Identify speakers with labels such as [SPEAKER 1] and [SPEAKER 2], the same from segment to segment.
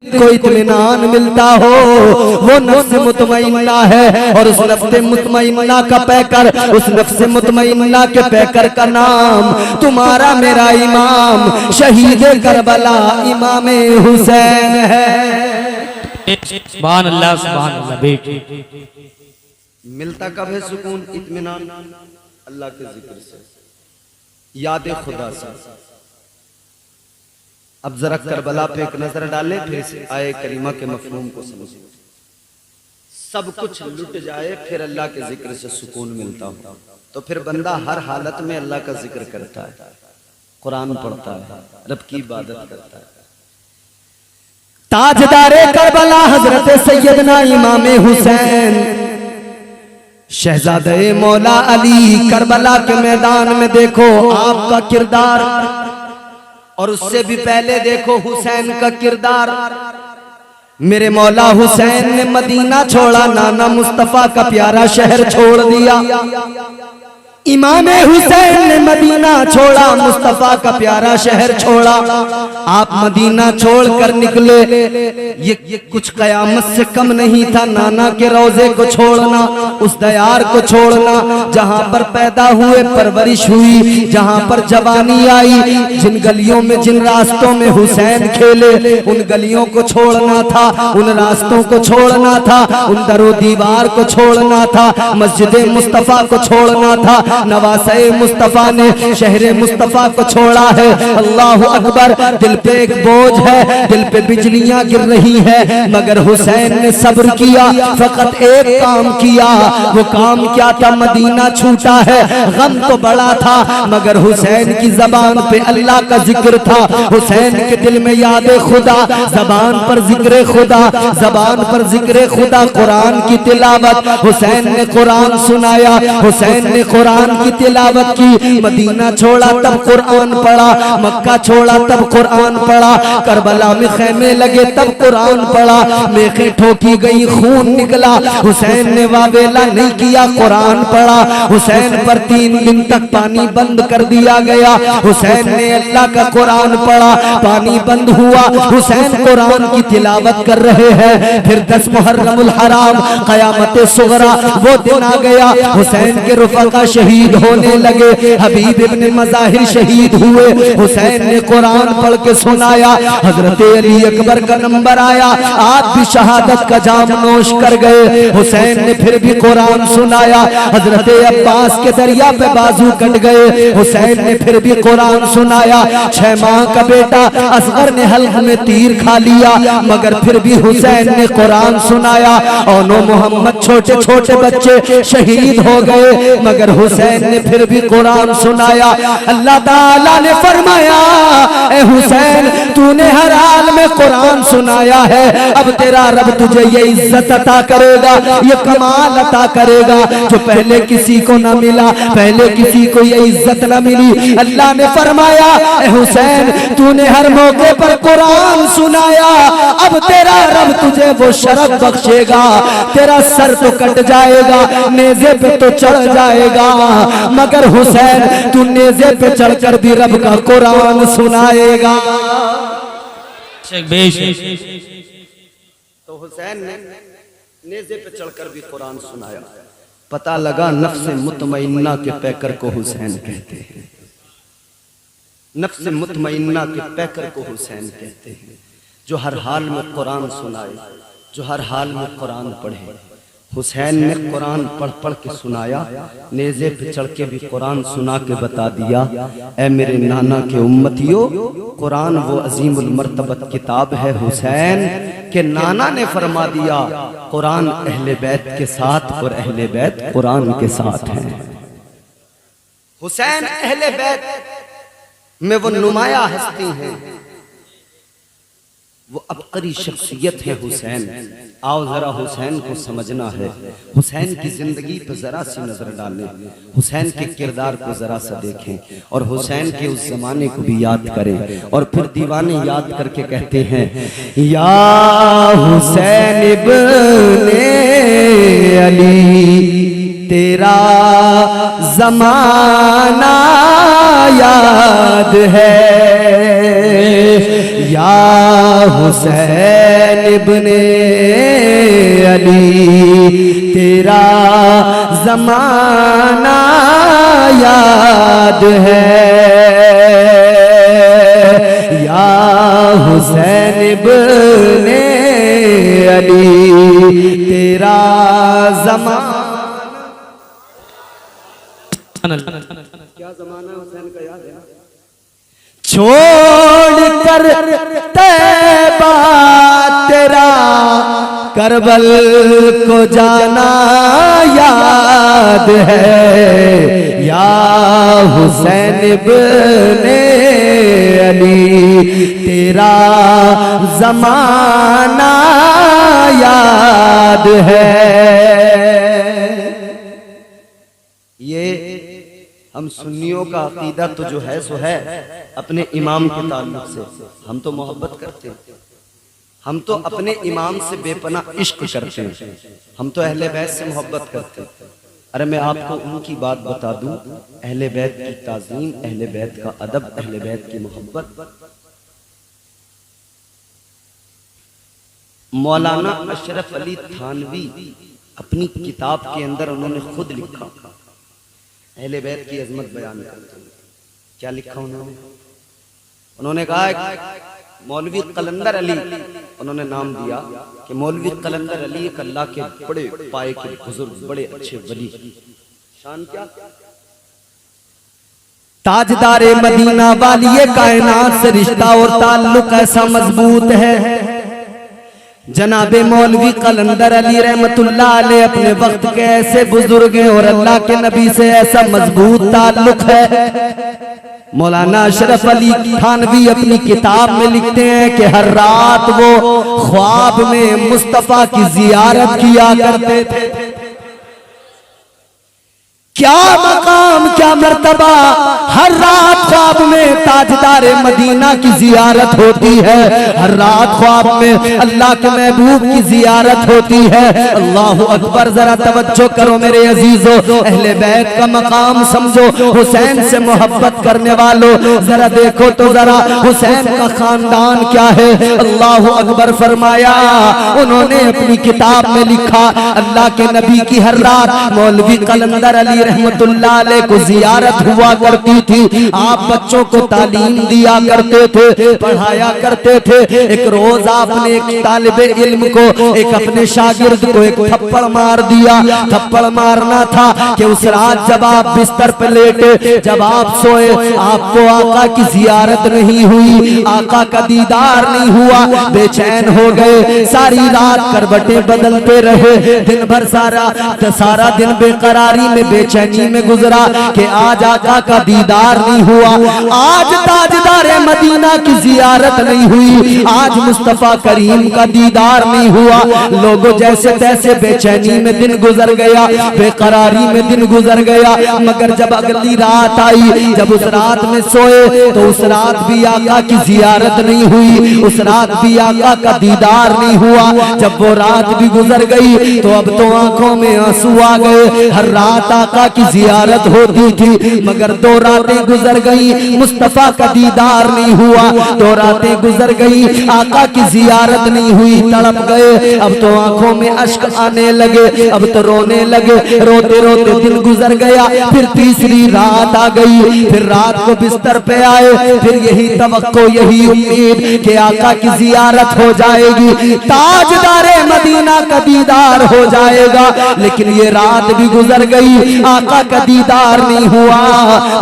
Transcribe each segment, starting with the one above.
[SPEAKER 1] को इत्मीनान मिलता हो वो नफ्स मुतमइन्ना है। और उस नफ्स मुतमइन्ना का पैकर, उस नफ्स मुतमइन्ना के पैकर का नाम तुम्हारा मेरा इमाम शहीद करबला इमाम हुसैन है।
[SPEAKER 2] सुभान अल्लाह सुभान अल्लाह।
[SPEAKER 1] मिलता कब है सुकून, इत्मीनान? अल्लाह के जिक्र से, याद खुदा से। अब जरा करबला पे एक नजर डालें, फिर इस आये करीमा के मफहूम को समझें। सब कुछ लुट जाए फिर अल्लाह के जिक्र से सुकून मिलता हो, तो फिर बंदा हर हालत में अल्लाह का जिक्र करता है, कुरान पढ़ता है, रब की इबादत करता है। ताजदारे करबला हजरत सैयदना इमाम हुसैन शहजादे मौला अली, करबला के मैदान में देखो आपका किरदार, और उससे भी पहले देखो हुसैन का किरदार। मेरे मौला हुसैन ने मदीना छोड़ा, नाना मुस्तफा का प्यारा शहर छोड़ दिया। इमाम हुसैन ने मदीना छोड़ा, मुस्तफा का प्यारा शहर छोड़ा। आप मदीना छोड़कर निकले, ये कुछ कयामत से कम नहीं था। नाना के रोजे को छोड़ना, उस दयार को छोड़ना, जहां पर पैदा हुए, परवरिश हुई, जहां पर जवानी आई, जिन गलियों में जिन रास्तों में हुसैन खेले, उन गलियों को छोड़ना था, उन रास्तों को छोड़ना था, उन दरो दीवार को छोड़ना था, मस्जिद मुस्तफा को छोड़ना था। नवासे मुस्तफा ने शहरे मुस्तफा को छोड़ा है। अल्लाह अकबर। दिल पे एक बोझ है, दिल पे बिजलियां गिर रही है, मगर हुसैन ने सब्र किया, फकत एक काम किया। वो काम क्या था? मदीना छूटा है, गम तो बड़ा था, मगर हुसैन की जबान पे अल्लाह का जिक्र था। हुसैन के दिल में याद खुदा, जबान पर जिक्र खुदा, जबान पर जिक्र खुदा, कुरान की तिलावत। हुसैन ने कुरान सुनाया, हुसैन ने कुरान की तिलावत की। मदीना छोड़ा तब कुरान पढ़ा, मक्का छोड़ा तब कुरान पढ़ा, करबला में खैमे लगे तब कुरान पढ़ा। मेखें ठोकी गई, खून निकला, हुसैन ने वावेला नहीं किया, कुरान पढ़ा। हुसैन पर 3 दिन तक पानी बंद कर दिया गया, हुसैन ने अल्लाह का कुरान पढ़ा, पानी बंद हुआ, हुसैन कुरान की तिलावत कर रहे हैं। फिर 10 मुहर्रमुल हराम क़यामत सुगरा वो दिन आ गया, हुसैन के रुफ़क़ा शहीद होने लगे। हबीब इब्न मज़ाहिर शहीद हुए, हुसैन ने कुरान पढ़ के सुनाया। हजरत अली अकबर का नंबर आया, आप भी शहादत का जाम नोश कर गए। हुसैन ने फिर भी कुरान सुनाया। हजरत अब्बास के दरिया पे बाजू कट गए, हुसैन ने फिर भी कुरान सुनाया। 6 माह का बेटा असगर ने हल्क में तीर खा लिया, मगर फिर भी हुसैन ने कुरान सुनाया। और मोहम्मद छोटे छोटे बच्चे शहीद हो गए, मगर हुसैन ने फिर भी कुरान सुनाया। अल्लाह ताला ने फरमाया, ए हुसैन तूने हर हाल में कुरान सुनाया है, अब तेरा रब तुझे ये इज्जत अता करेगा, ये कमाल अता करेगा जो पहले किसी को न मिला, पहले किसी को ये इज्जत न मिली। अल्लाह ने फरमाया, ए हुसैन तूने हर मौके पर कुरान सुनाया, अब तेरा रब तुझे वो शरफ बख्शेगा, तेरा सर तो कट जाएगा, नेज़े पे तो चढ़ जाएगा, मगर हुसैन तू नेज़े पे चढ़कर भी रब का कुरान सुनाएगा। तो हुसैन ने नेज़े पे चढ़कर भी कुरान सुनाया। पता लगा नफ्स मुतमइन्ना के पैकर को हुसैन कहते हैं, नफ्स मुतमइन्ना के पैकर को हुसैन कहते हैं, जो हर हाल में कुरान सुनाए, जो हर हाल में कुरान पढ़े। हुसैन ने कुरान पढ़ पढ़ के सुनाया, नेज़े पे चढ़ के भी कुरान सुना के बता दिया, ऐ मेरे नाना के उम्मतियों, कुरान वो अजीमुल मर्तबत किताब है हुसैन के नाना ने फरमा दिया, कुरान अहले बैत के साथ और अहले बैत कुरान के साथ है। हुसैन अहले बैत में वो नुमाया हस्ती हैं, वो अबकरी शख्सियत है हुसैन। आओ जरा हुसैन को समझना है, हुसैन की जिंदगी पर जरा सी नजर डालें, हुसैन के किरदार को जरा सा देखें, और हुसैन के उस जमाने को भी याद करें। और फिर दीवाने याद करके कहते हैं, या हुसैन इब्ने अली तेरा जमाना याद है, या हुसैन इब्ने अली तेरा जमाना याद है, या हुसैन इब्ने अली तेरा जमाना। क्या जमाना हुसैन का याद है? छोड़ कर तैबा तेरा करबल को जाना याद है, या हुसैन इब्ने अली तेरा जमाना याद है। ये हम सुन्नियों का अकीदा तो जो है सो है अपने इमाम के ताल्लुक से। हम तो मोहब्बत करते हैं, हम तो अपने इमाम से बेपना इश्क करते हैं, हम तो अहले बैत से मोहब्बत करते हैं। अरे मैं आपको उनकी बात बता दूं, अहले बैत की ताज़ीम, अहले बैत का अदब, अहले बैत की मोहब्बत। मौलाना अशरफ अली थानवी अपनी किताब के अंदर उन्होंने खुद लिखा, अहले बैत की अजमत बयान करते हैं। क्या लिखा उन्होंने? उन्होंने कहा मौलवी कलंदर अली, उन्होंने नाम दिया कि मौलवी कलंदर अली एक अल्लाह के बड़े पाए के बुजुर्ग, बड़े अच्छे वली। शान क्या? ताजदारे मदीना वाली कायनात से रिश्ता और ताल्लुक ऐसा मजबूत है। जनाबे मौलवी कलंदर अली रहमतुल्लाह अलैह अपने वक्त के ऐसे बुजुर्ग हैं और अल्लाह के नबी से ऐसा मजबूत ताल्लुक है। मौलाना अशरफ अली थानवी अपनी किताब में लिखते हैं कि हर रात वो ख्वाब में मुस्तफा की जियारत किया करते थे। क्या मकाम, क्या मर्तबा, हर रात ख्वाब में ताजदारे मदीना की जियारत होती है, हर रात ख्वाब में अल्लाह के महबूब की जियारत होती है। अल्लाहु अकबर। जरा तवज्जो करो मेरे अजीजों, अहले बैत का मकाम समझो, हुसैन से मोहब्बत करने वालों जरा देखो तो जरा हुसैन का खानदान क्या है। अल्लाहु अकबर फरमाया, उन्होंने अपनी किताब में लिखा अल्लाह के नबी की हर रात मौलवी कलंदर अली रहमतुल्लाह अलैह को जियारत हुआ करती थी। आप बच्चों को तालीम दिया करते थे, पढ़ाया करते थे। एक रोज आपने एक तालिबे इल्म को, एक अपने शागिर्द को एक थप्पड़ मार दिया। थप्पड़ मारना था कि उस रात जब आप बिस्तर पर लेटे, जब आप सोए, आपको आका की जियारत नहीं हुई, आका का दीदार नहीं हुआ, बेचैन हो गए। सारी रात करवटें बदलते रहे, दिन भर सारा दिन बेकरारी में बेचैनी में गुजरा कि आज आका का दीदार नहीं हुआ, आज ताजदारे मदीना की जियारत नहीं हुई, आज मुस्तफा करीम का दीदार नहीं हुआ। लोगों जैसे तैसे बेचैनी में दिन गुजर गया, बेकरारी में दिन गुजर गया। मगर जब अगली रात आई, जब उस रात में सोए तो उस रात भी आका की जियारत नहीं हुई, उस रात भी आका का दीदार नहीं हुआ। जब वो रात भी गुजर गई तो अब तो आंखों में आंसू आ गए। हर रात आका की जियारत होती थी, मगर 2 रातें गुजर गई, मुस्तफा का दीदार नहीं हुआ। 2 रातें गुजर गई, आका की जियारत नहीं हुई, तड़प गए। अब तो आंखों में अश्क आने लगे, अब तो रोने लगे। रोते रोते दिन गुजर गया, फिर तीसरी रात आ गई, फिर रात को बिस्तर पे आए, फिर यही तवक्को, यही उम्मीद कि आका की जियारत हो जाएगी, ताजदारे मदीना का दीदार हो जाएगा। लेकिन ये रात भी गुजर गई, आका का दीदार नहीं हुआ,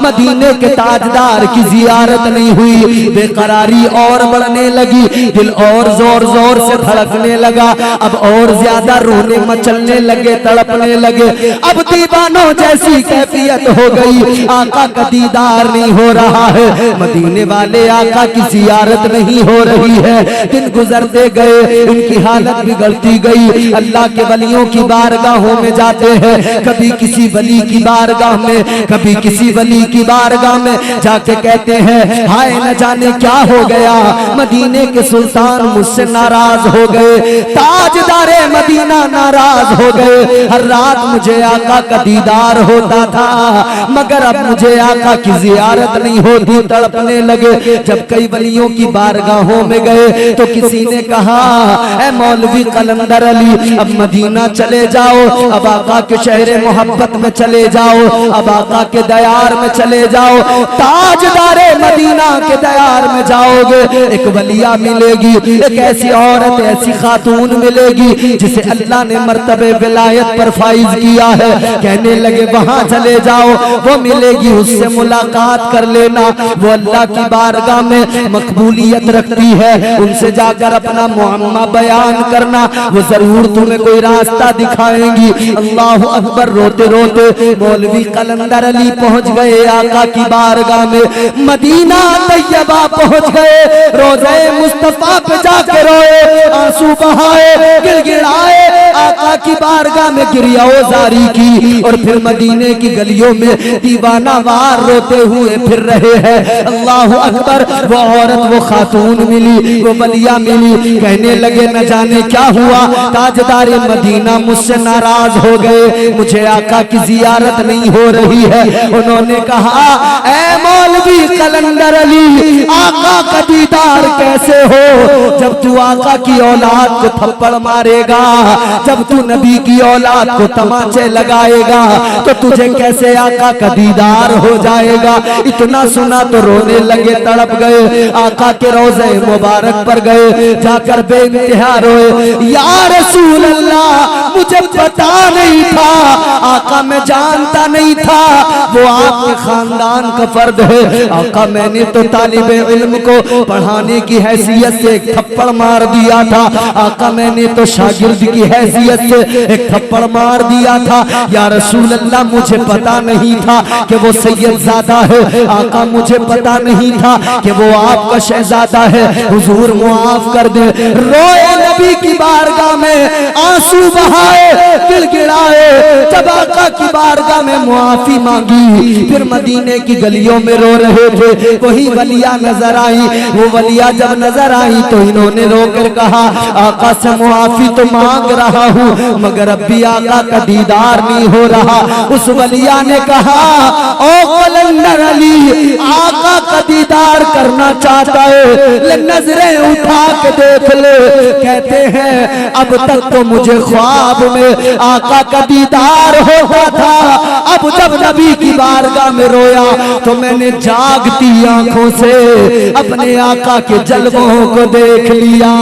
[SPEAKER 1] मदीने के ताजदार की जियारत नहीं हुई। बेकरारी और बढ़ने लगी, दिल और जोर जोर से धड़कने लगा, अब और ज्यादा रोने मचलने लगे, तड़पने लगे। अब दीवानों जैसी कैफियत हो गई, आका का दीदार नहीं हो रहा है, मदीने वाले आका की जियारत नहीं हो रही है। दिन गुजरते गए, उनकी हालत बिगड़ती गई। अल्लाह के वलियों की बारगाहों में जाते हैं, कभी किसी वली की बारगाह में, कभी किसी वली की बारगाह में जाके कहते हैं हाय न जाने क्या हो गया, मदीने के सुल्तान मुझसे नाराज हो गए, ताजदारे मदीना नाराज हो गए। हर रात मुझे आका का दीदार होता था, मगर अब मुझे आका की जियारत नहीं होती, तड़पने लगे। जब कई वलियों की बारगाहों में गए तो किसी ने कहा ऐ मौलवी कलंदर अली, अब मदीना चले जाओ, अब आका के शहर मोहब्बत में चले जाओ, अब आका के दयार में चले जाओ, ताजदारे मदीना के दयार में जाओगे, एक वलिया मिलेगी, एक ऐसी औरत, ऐसी खातून मिलेगी जिसे अल्लाह ने मर्तबे विलायत पर फाइज किया है। कहने लगे वहां चले जाओ, वो मिलेगी, उससे मुलाकात कर लेना, वो अल्लाह की बारगाह में मकबूलियत रखती है, उनसे जाकर अपना मुअम्मा बयान करना, वो जरूर तुम्हें कोई रास्ता दिखाएंगी। अल्लाह अकबर। रोते रोते मौलवी कलंदर अली पहुंच गए आका की बारगाह में, मदीना तैयबा पहुंच गए, रोज़े मुस्तफा पे जाके रोए, आंसू बहाए, गिड़गिड़ाए, आका की बारगाह में गिरियाओ जारी की, और फिर मदीने की गलियों में दीवाना वार रोते हुए फिर रहे हैं। अल्लाह अकबर। वो औरत, वो खातून मिली, वो बलिया मिली, कहने लगे न जाने क्या हुआ, ताजदारे मदीना मुझसे नाराज हो गए, मुझे आका की जियारत नहीं हो रही है। उन्होंने कहा ऐ मौलवी कलंदर अली, आका का दीदार कैसे हो जब तू आका की औलाद को थप्पड़ मारेगा, जब तू नबी की औलाद को तमाचे लगाएगा, तो तुझे कैसे आका का दीदार हो जाएगा। इतना सुना तो रोने लगे, तड़प गए, आका के रोज़े मुबारक पर गए, जाकर बेइंतहा रोए, या रसूल अल्लाह मुझे पता नहीं था, आका मैं जानता नहीं था वो आपके खानदान का फर्द है। आका मैंने तो तालिबे इल्म को पढ़ाने की हैसियत से एक थप्पड़ मार दिया था, आका मैंने तो शागिर्द की हैसियत से एक थप्पड़ मार दिया था। या रसूल अल्लाह मुझे पता नहीं था कि वो सैयदजादा है, आका मुझे पता नहीं था कि वो आपका शहजादा है, हुजूर मुआफ कर दे। रोए नबी की बारगाह में, आंसू बहाए, गिड़गिड़ाए, जब आका की बारगाह में मुआफी मांगी, फिर मदीने की गलियों में रो रहे थे, वही वलिया नजर आई। वो वलिया जब नजर आई तो इन्होंने रोकर कहा आका से मुआफी तो मांग रहा हूँ, मगर अब भी आका का दीदार नहीं हो रहा। उस वलिया ने कहा ओ कलंदर अली, आका का दीदार करना चाहता है, नजरें उठा के देख ले। कहते हैं अब तक तो मुझे ख्वाब में आका का दीदार होता था, अब जब नबी की बारगाह में रोया तो मैंने जागती आंखों से अपने आका के जलवों को देख लिया।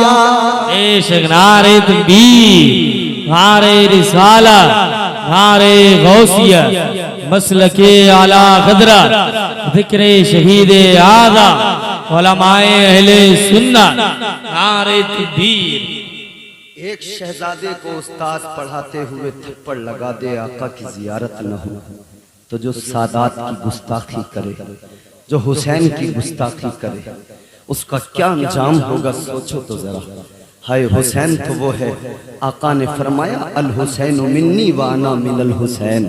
[SPEAKER 2] नारे तकबीर, नारे रिसाला, नारे गौसिया, मसलके आला क़द्रा, ज़िक्रे शहीदे आज़ा, उलमाए अहले सुन्नत, नारे तकबीर।
[SPEAKER 1] एक शहजादे को उस्ताद पढ़ाते हुए थप्पड़ लगा दे, आका की जियारत न हो, तो जो सादात की गुस्ताखी करे, जो हुसैन की गुस्ताखी करे, उसका क्या अंजाम होगा सोचो तो जरा। हाय हुसैन तो वो है, आका ने फरमाया अल हुसैन मिन्नी व अना मिनल हुसैन,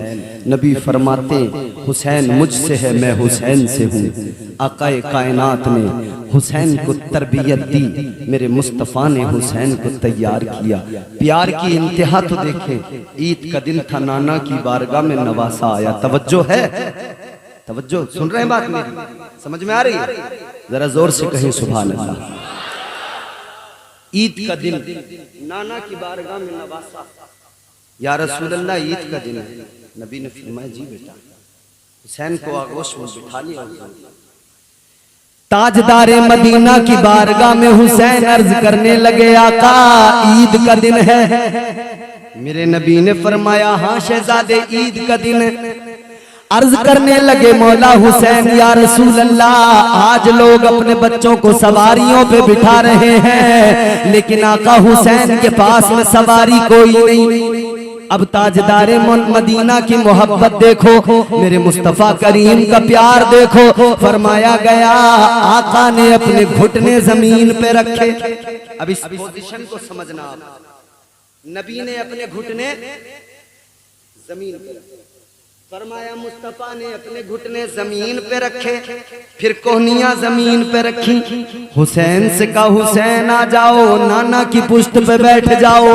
[SPEAKER 1] नबी फरमाते हुसैन मुझसे है, मैं हुसैन से हूँ। आकाए कायनात ने हुसैन को तरबियत दी, मेरे मुस्तफ़ा ने हुसैन को तैयार किया। प्यार की इंतहा तो देखे, ईद का दिन था, नाना की बारगाह में नवासा आया। तवज्जो है, तवज्जो, सुन रहे हैं बात मेरी, समझ में आ रही है? जरा जोर से कहें सुभान अल्लाह। ईद का दिन, नाना की बारगाह में नवासा, या रसूल अल्लाह ईद का दिन है। नबी ने फरमाया जी बेटा, हुसैन को आगोश में बिठा लिया। ताजदारे मदीना की बारगाह में हुसैन अर्ज करने लगे आका ईद का दिन है। मेरे नबी ने फरमाया हाँ शहजादे ईद का दिन है। अर्ज करने लगे मौला हुसैन या रसूल अल्लाह, आज लोग अपने बच्चों को सवारियों पे बिठा रहे हैं, लेकिन आका हुसैन के पास में सवारी कोई नहीं। अब ताजदारे मदीना की मोहब्बत देखो, मेरे मुस्तफा करीम का प्यार देखो। फरमाया गया आका ने अपने घुटने जमीन पे रखे। अब इस पोजीशन को समझना आप, नबी ने अपने घुटने जमीन पे रखे। फरमाया मुस्तफा ने अपने घुटने जमीन पे रखे, फिर कोहनियां जमीन पे रखी। हुसैन से कहा हुसैन आ जाओ, नाना की पुश्त पे बैठ जाओ।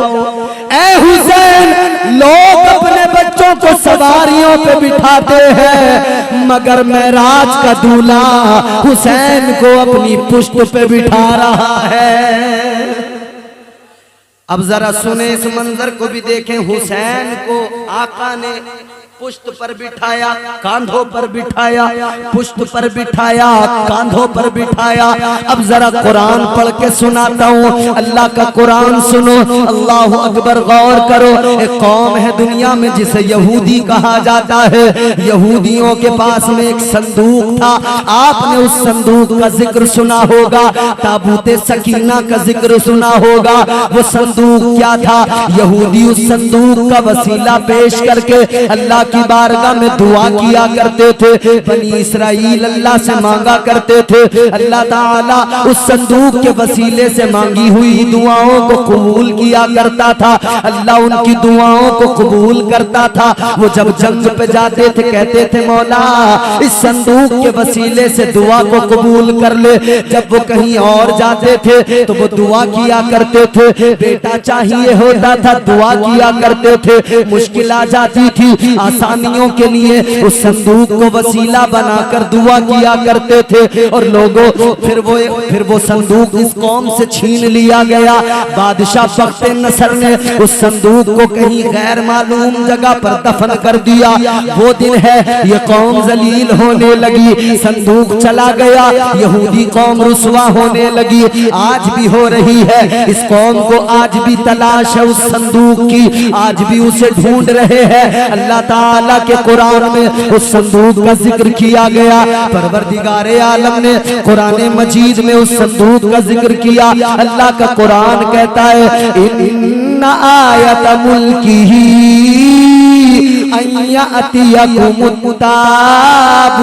[SPEAKER 1] ए हुसैन, लोग अपने बच्चों को सवारियों पे बिठाते हैं, मगर मेराज का दूल्हा हुसैन को अपनी पुश्त पे बिठा रहा है। अब जरा सुने, इस मंजर को भी देखें। हुसैन को आका ने पुश्त पर बिठाया, कांधों पर बिठाया, पुश्त पर बिठाया, कांधों पर बिठाया। अब जरा कुरान पढ़ के सुनाता हूँ, अल्लाह का कुरान सुनो। अल्लाह अकबर, गौर करो। एक कौम है दुनिया में जिसे यहूदी कहा जाता है। यहूदियों के पास में एक संदूक था, आपने उस संदूक का जिक्र सुना होगा, ताबूते सकीना का जिक्र सुना होगा। वो संदूक क्या था? यहूदी उस संदूक का वसीला पेश करके अल्लाह की बारगाह में दुआ किया करते थे। बनी इसराइल अल्लाह से मांगा करते थे, अल्लाह ताला उस संदूक के वसीले से मांगी हुई दुआओं को कबूल किया करता था। अल्लाह उनकी दुआओं को कबूल करता था। वो जब जंग पे जाते थे कहते थे मौला इस संदूक के वसीले से दुआ को कबूल कर ले। जब वो कहीं और जाते थे तो वो दुआ किया करते थे। बेटा चाहिए होता था, दुआ किया करते थे। मुश्किल आ जाती थी, आसानियों के लिए उस संदूक को वसीला बनाकर दुआ किया करते थे। और लोगों फिर वो संदूक इस कौम से छीन लिया गया। बादशाह बख्ते नसर ने उस संदूक को कहीं गैर मालूम जगह पर दफन कर दिया। वो दिन है, ये कौम जलील होने लगी, संदूक चला गया, यहूदी कौम रुसवा होने लगी। आज भी हो रही है, इस कौम को आज भी तलाश है उस संदूक की, आज भी उसे ढूंढ रहे हैं। अल्लाह ताला के कुरान में उस संदूक का जिक्र किया गया। परवरदिगारे आलम ने कुरान मजीद में उस संदूक का जिक्र किया। अल्लाह का कुरान कहता है इन्ना आयत मुल्किही अय्यातियकुमुत ताबूत।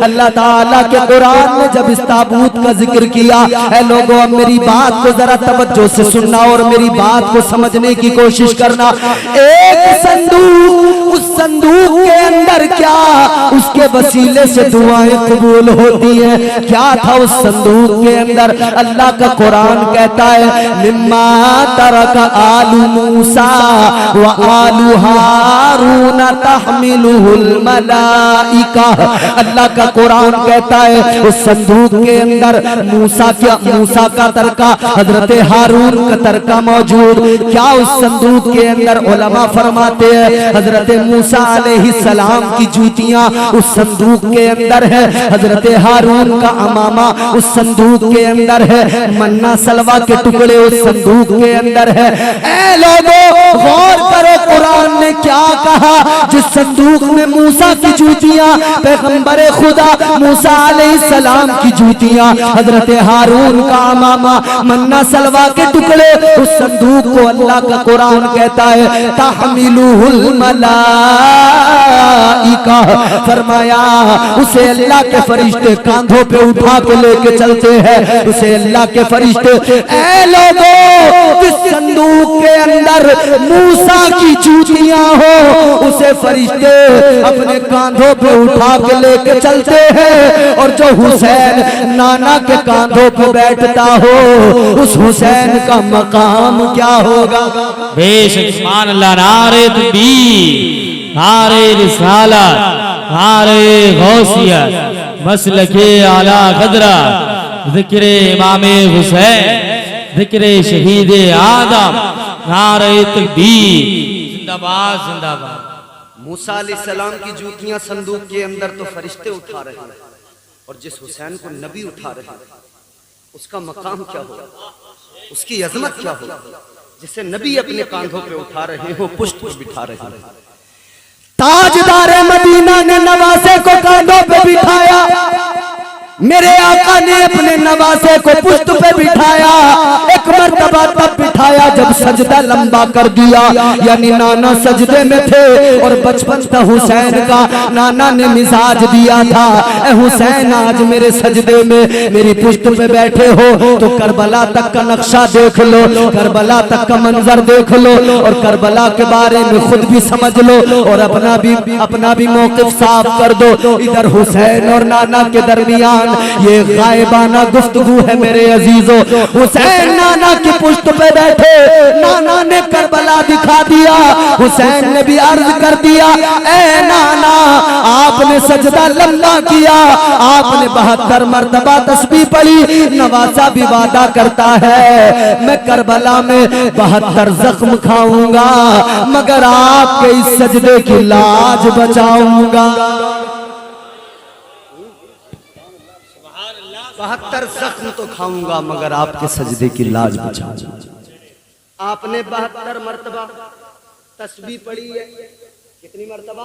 [SPEAKER 1] अल्लाह ताला के कुरान ने जब इस ताबूत का जिक्र किया, ऐ लोगों अब मेरी बात को जरा तवज्जो से सुनना और मेरी बात को समझने की कोशिश करना। एक संदूक, उस संदूक के अंदर क्या, उसके वसीले से दुआएं कबूल होती हैं। क्या था उस संदूक के अंदर? अल्लाह का कुरान कहता है मिम्मा तरका आलू मूसा व आलू हारून तहमिलुहुल मलाइका। अल्लाह का कुरान कहता है उस संदूक के अंदर मूसा का तरका, हजरत हारून का तरका मौजूद। क्या उस संदूक के अंदर? उलमा फरमाते हैं हजरत मूसा अलैहिस्सलाम की जूतियां उस संदूक के अंदर है, हजरत हारून का अमामा उस संदूक के अंदर है, मन्ना सलवा के टुकड़े उस संदूक के अंदर है। ऐ लोगों गौर करो, कुरान ने क्या कहा? जिस संदूक में मूसा की जूतियां, पैगंबर खुदा मूसा अलैहिस्सलाम की जूतियां, हजरत हारून का अमामा, मन्ना सलवा के टुकड़े, उस संदूक को अल्लाह का कुरान कहता है तहमिलुहुल मलाइका। फरमाया उसे अल्लाह के फरिश्ते कांधों पे उठा के लेके चलते हैं, उसे अल्लाह के फरिश्ते। ऐ लोगों जिस संदूक के अंदर मूसा की जूतियां हो, उसे फरिश्ते अपने कांधों पे उठा के लेके चलते हैं। और जो हुसैन नाना के कांधों पे बैठता हो, उस हुसैन का मकाम क्या होगा?
[SPEAKER 2] बेशक सुभान अल्लाह। नारे तकबीर, नारे रिसालत, नारे गौसिया, मसलके आला कदरा, जिक्रे इमामे हुसैन, जिक्रे शहीद आदम, नारे तकबीर, जिंदाबाद जिंदाबाद।
[SPEAKER 1] मूसा अलैहिस्सलाम की जूतियां संदूक के अंदर तो फरिश्ते उठा रहे हैं, और जिस हुसैन को नबी उठा रहे हैं उसका मकाम क्या होगा, उसकी अजमत क्या होगा? जिसे नबी अपने कांधों पे उठा रहे हो, पुष्ट पर बिठा रहे हैं। ताजदारे मदीना ने नवासे को कांधों पे बिठाया, मेरे आका ने अपने नवासे को पुश्त पे बिठाया। एक मर्तबा तब बिठा पाया जब सजदा लंबा कर दिया, यानी नाना सजदे में थे और बचपन था हुसैन का, नाना ने मिजाज दिया था, ए हुसैन आज मेरे सजदे में मेरी पुश्त पे बैठे हो तो करबला तक का नक्शा देख लो, करबला तक का मंजर देख लो और करबला के बारे में खुद भी समझ लो और अपना भी मौक़िफ़ साफ कर दो। इधर हुसैन और नाना के दरमियान ये गायबाना गुफ्तगू है मेरे अजीजों। हुसैन नाना की पुश्त पे बैठे, नाना ने करबला दिखा दिया, हुसैन ने भी अर्ज कर दिया, ए नाना आपने सजदा लंबा किया, आपने 72 मरतबा तस्बीह पढ़ी, नवासा भी वादा करता है मैं करबला में 72 जख्म खाऊंगा मगर आपके इस सजदे की लाज बचाऊंगा। 72 जख्म तो खाऊंगा मगर आपके सजदे की लाज बचाऊंगा। आपने 72 मरतबा तस्बीह पढ़ी है, कितनी मरतबा?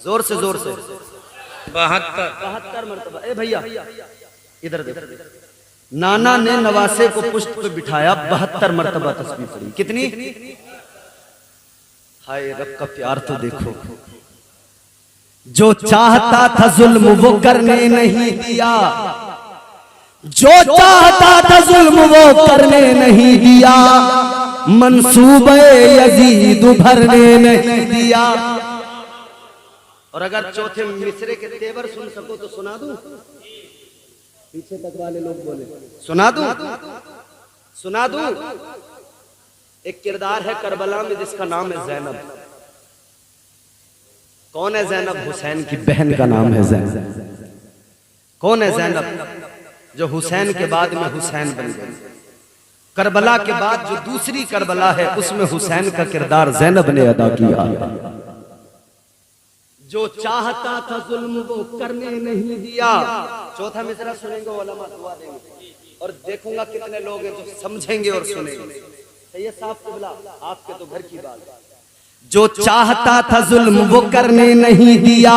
[SPEAKER 1] जोर से 72 मरतबा। ए भैया इधर देखो, नाना ने नवासे को पुश्त पे बिठाया, 72 मरतबा तस्बीह पढ़ी, कितनी? हाय रब का प्यार तो देखो। जो चाहता था जुल्म वो करने नहीं दिया, जो चाहता था जुल्म वो करने नहीं दिया, मंसूबे यजीद भरने नहीं दिया। और अगर चौथे मिसरे के तेवर सुन सको तो सुना दूं? पीछे तक वाले लोग बोले सुना दूं? सुना दूं? एक किरदार है करबला में जिसका नाम है ज़ैनब। कौन है ज़ैनब? हुसैन की बहन का नाम है ज़ैनब। कौन है ज़ैनब? जो हुसैन के बाद में हुसैन बन गई। करबला के बाद जो दूसरी करबला है उसमें हुसैन का किरदार ज़ैनब ने अदा किया। जो चाहता था जुल्म वो करने नहीं दिया। चौथा मिसरा सुनेंगे, उलमा दुआ देंगे और देखूंगा कितने लोग हैं जो समझेंगे और सुनेंगे। सैयद साहब क़िबला आपके तो घर की बात है। जो चाहता था जुल्म वो करने नहीं दिया,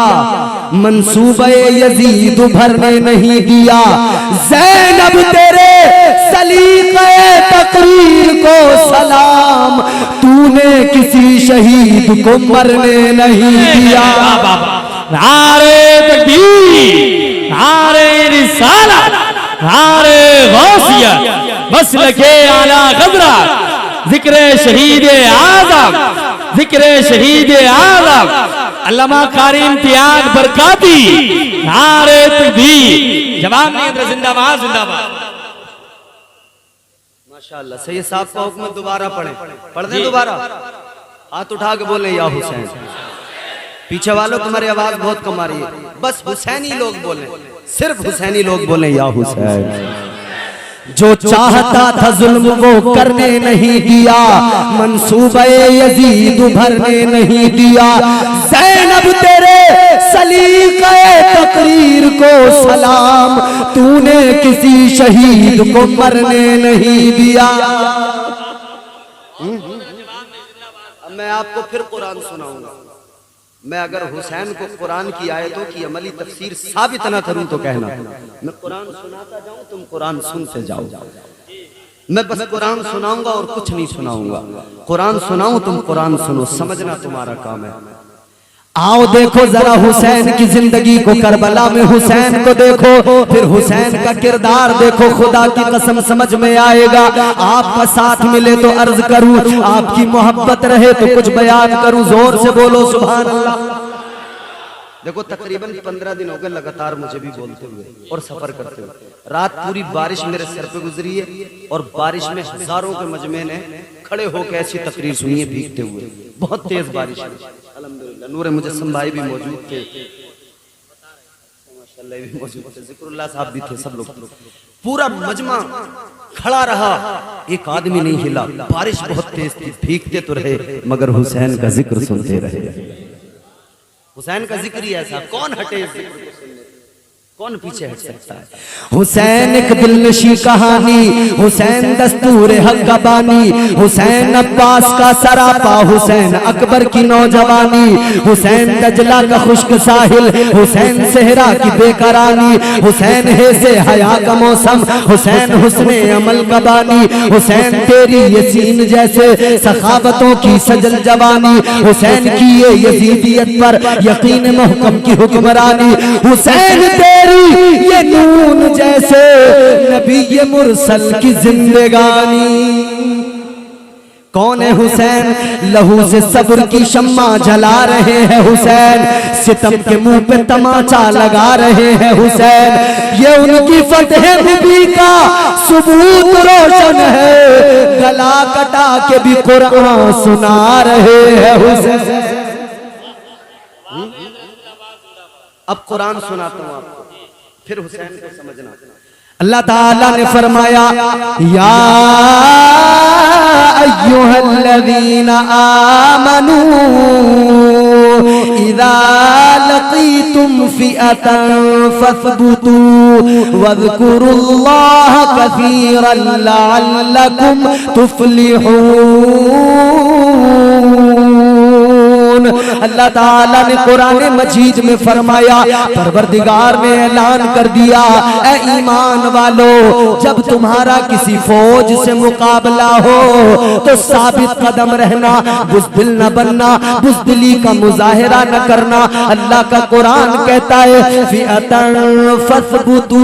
[SPEAKER 1] मंसूबे यजीद भरने नहीं दिया, ज़ैनब तेरे सलीक़े तक़रीर को सलाम, तूने किसी शहीद को मरने नहीं दिया।
[SPEAKER 2] नारे तकबीर, नारे रिसालत, नारे गौसिया, मसलके आला गदरा, जिक्र शहीद आज़म, जिक्र शहीद आज़म अल्लामा कारी इम्तियाज बरकाती, नारे तकबीर। जवान नेत्र जिंदाबाद जिंदाबाद।
[SPEAKER 1] माशाअल्लाह। सैयद साहब का हुक्म दोबारा पढ़े, पढ़ दें दोबारा, हाथ उठा के बोले या हुसैन। पीछे वालों तुम्हारी आवाज बहुत कम आ रही है, बस हुसैनी लोग बोले, सिर्फ हुसैनी लोग बोले या हुसैन। जो चाहता था जुल्म वो करने नहीं दिया, मंसूबे यजीद भरने नहीं दिया, ज़ैनब तेरे सलीक़े तक़रीर को सलाम, तूने किसी शहीद को मरने नहीं दिया। अब मैं आपको फिर कुरान सुनाऊंगा। मैं अगर हुसैन को कुरान की आयतों की अमली तफसीर साबित ना करूं तो कहना, मैं कुरान सुनाता जाऊं तुम कुरान सुनते जाओ। मैं बस कुरान सुनाऊंगा और कुछ नहीं सुनाऊंगा। कुरान सुनाऊं तुम कुरान सुनो, समझना तुम्हारा काम है। आओ देखो जरा हुसैन की जिंदगी को, करबला में हुसैन को देखो, फिर हुसैन का किरदार देखो, खुदा की कसम समझ में आएगा। आपका साथ मिले तो अर्ज करूं, आपकी मोहब्बत रहे तो कुछ बयान करूं, जोर से बोलो सुभान अल्लाह। देखो तकरीबन 15 दिन हो गए लगातार मुझे भी बोलते हुए और सफर करते हुए। रात पूरी बारिश मेरे सर पे गुजरी है और बारिश में हजारों के मजमे ने खड़े होकर ऐसी तकरीर सुनी है भीगते हुए। बहुत तेज बारिश है अल्हम्दुलिल्लाह। नूरे मुजस्सम भाई भी मौजूद थे, माशाअल्लाह भी मौजूद थे, जिक्रुल्लाह साहब भी थे, सब लोग। पूरा मजमा खड़ा रहा, एक आदमी नहीं हिला। बारिश बहुत तेज थी, भीगते तो रहे मगर हुसैन का जिक्र सुनते रहे। हुसैन का जिक्र ही ऐसा, कौन हटे इस जिक्र को सुनने? कौन पीछे हट सकता है? हुसैन एक दिलनशी कहानी, हुसैन दस्तूर हक का बानी, हुसैन अब्बास का सरापा, हुसैन अकबर की नौजवानी, हुसैन दजला का खुश्क साहिल, हुसैन सेहरा की बेकरानी, हुसैन है से हया का मौसम, हुसैन हुस्ने अमल का बानी, हुसैन तेरी यसीन जैसे सखावतों की सजल जवानी, हुसैन की ये यजीदियत पर यकीन महकम की हुक्मरानी, हुसैन तेरी ये नून जैसे नबी ये मुरसल की जिंदगानी। कौन है हुसैन? लहू से सब्र की शम्मा जला रहे हैं हुसैन, सितम के मुंह पे तमाचा लगा रहे हैं हुसैन, ये उनकी फतह नबी का सबूत रोशन है, गला कटा के भी कुरान सुना रहे हैं हुसैन। अब कुरान सुनाता हूं आपको, फिर हुसैन को समझना। अल्लाह ताला ने फरमाया, या अय्युहल्लज़ीना आमनू इज़ा लक़ीतुम फ़िअतन फ़स्बुतू वज़्कुरुल्लाह कसीरन लअल्लकुम तुफ़्लिहून। अल्लाह ताला ने कुरान मजीद में फरमाया, परवरदिगार ने ऐलान कर दिया, ए ईमान वालो, जब तुम्हारा किसी फौज से मुकाबला हो तो साबित कदम रहना, बुज़दिल न बनना, बुज़दिली का मुजाहिरा न करना। अल्लाह का कुरान कहता है फ़िअतन फ़स्बुतू,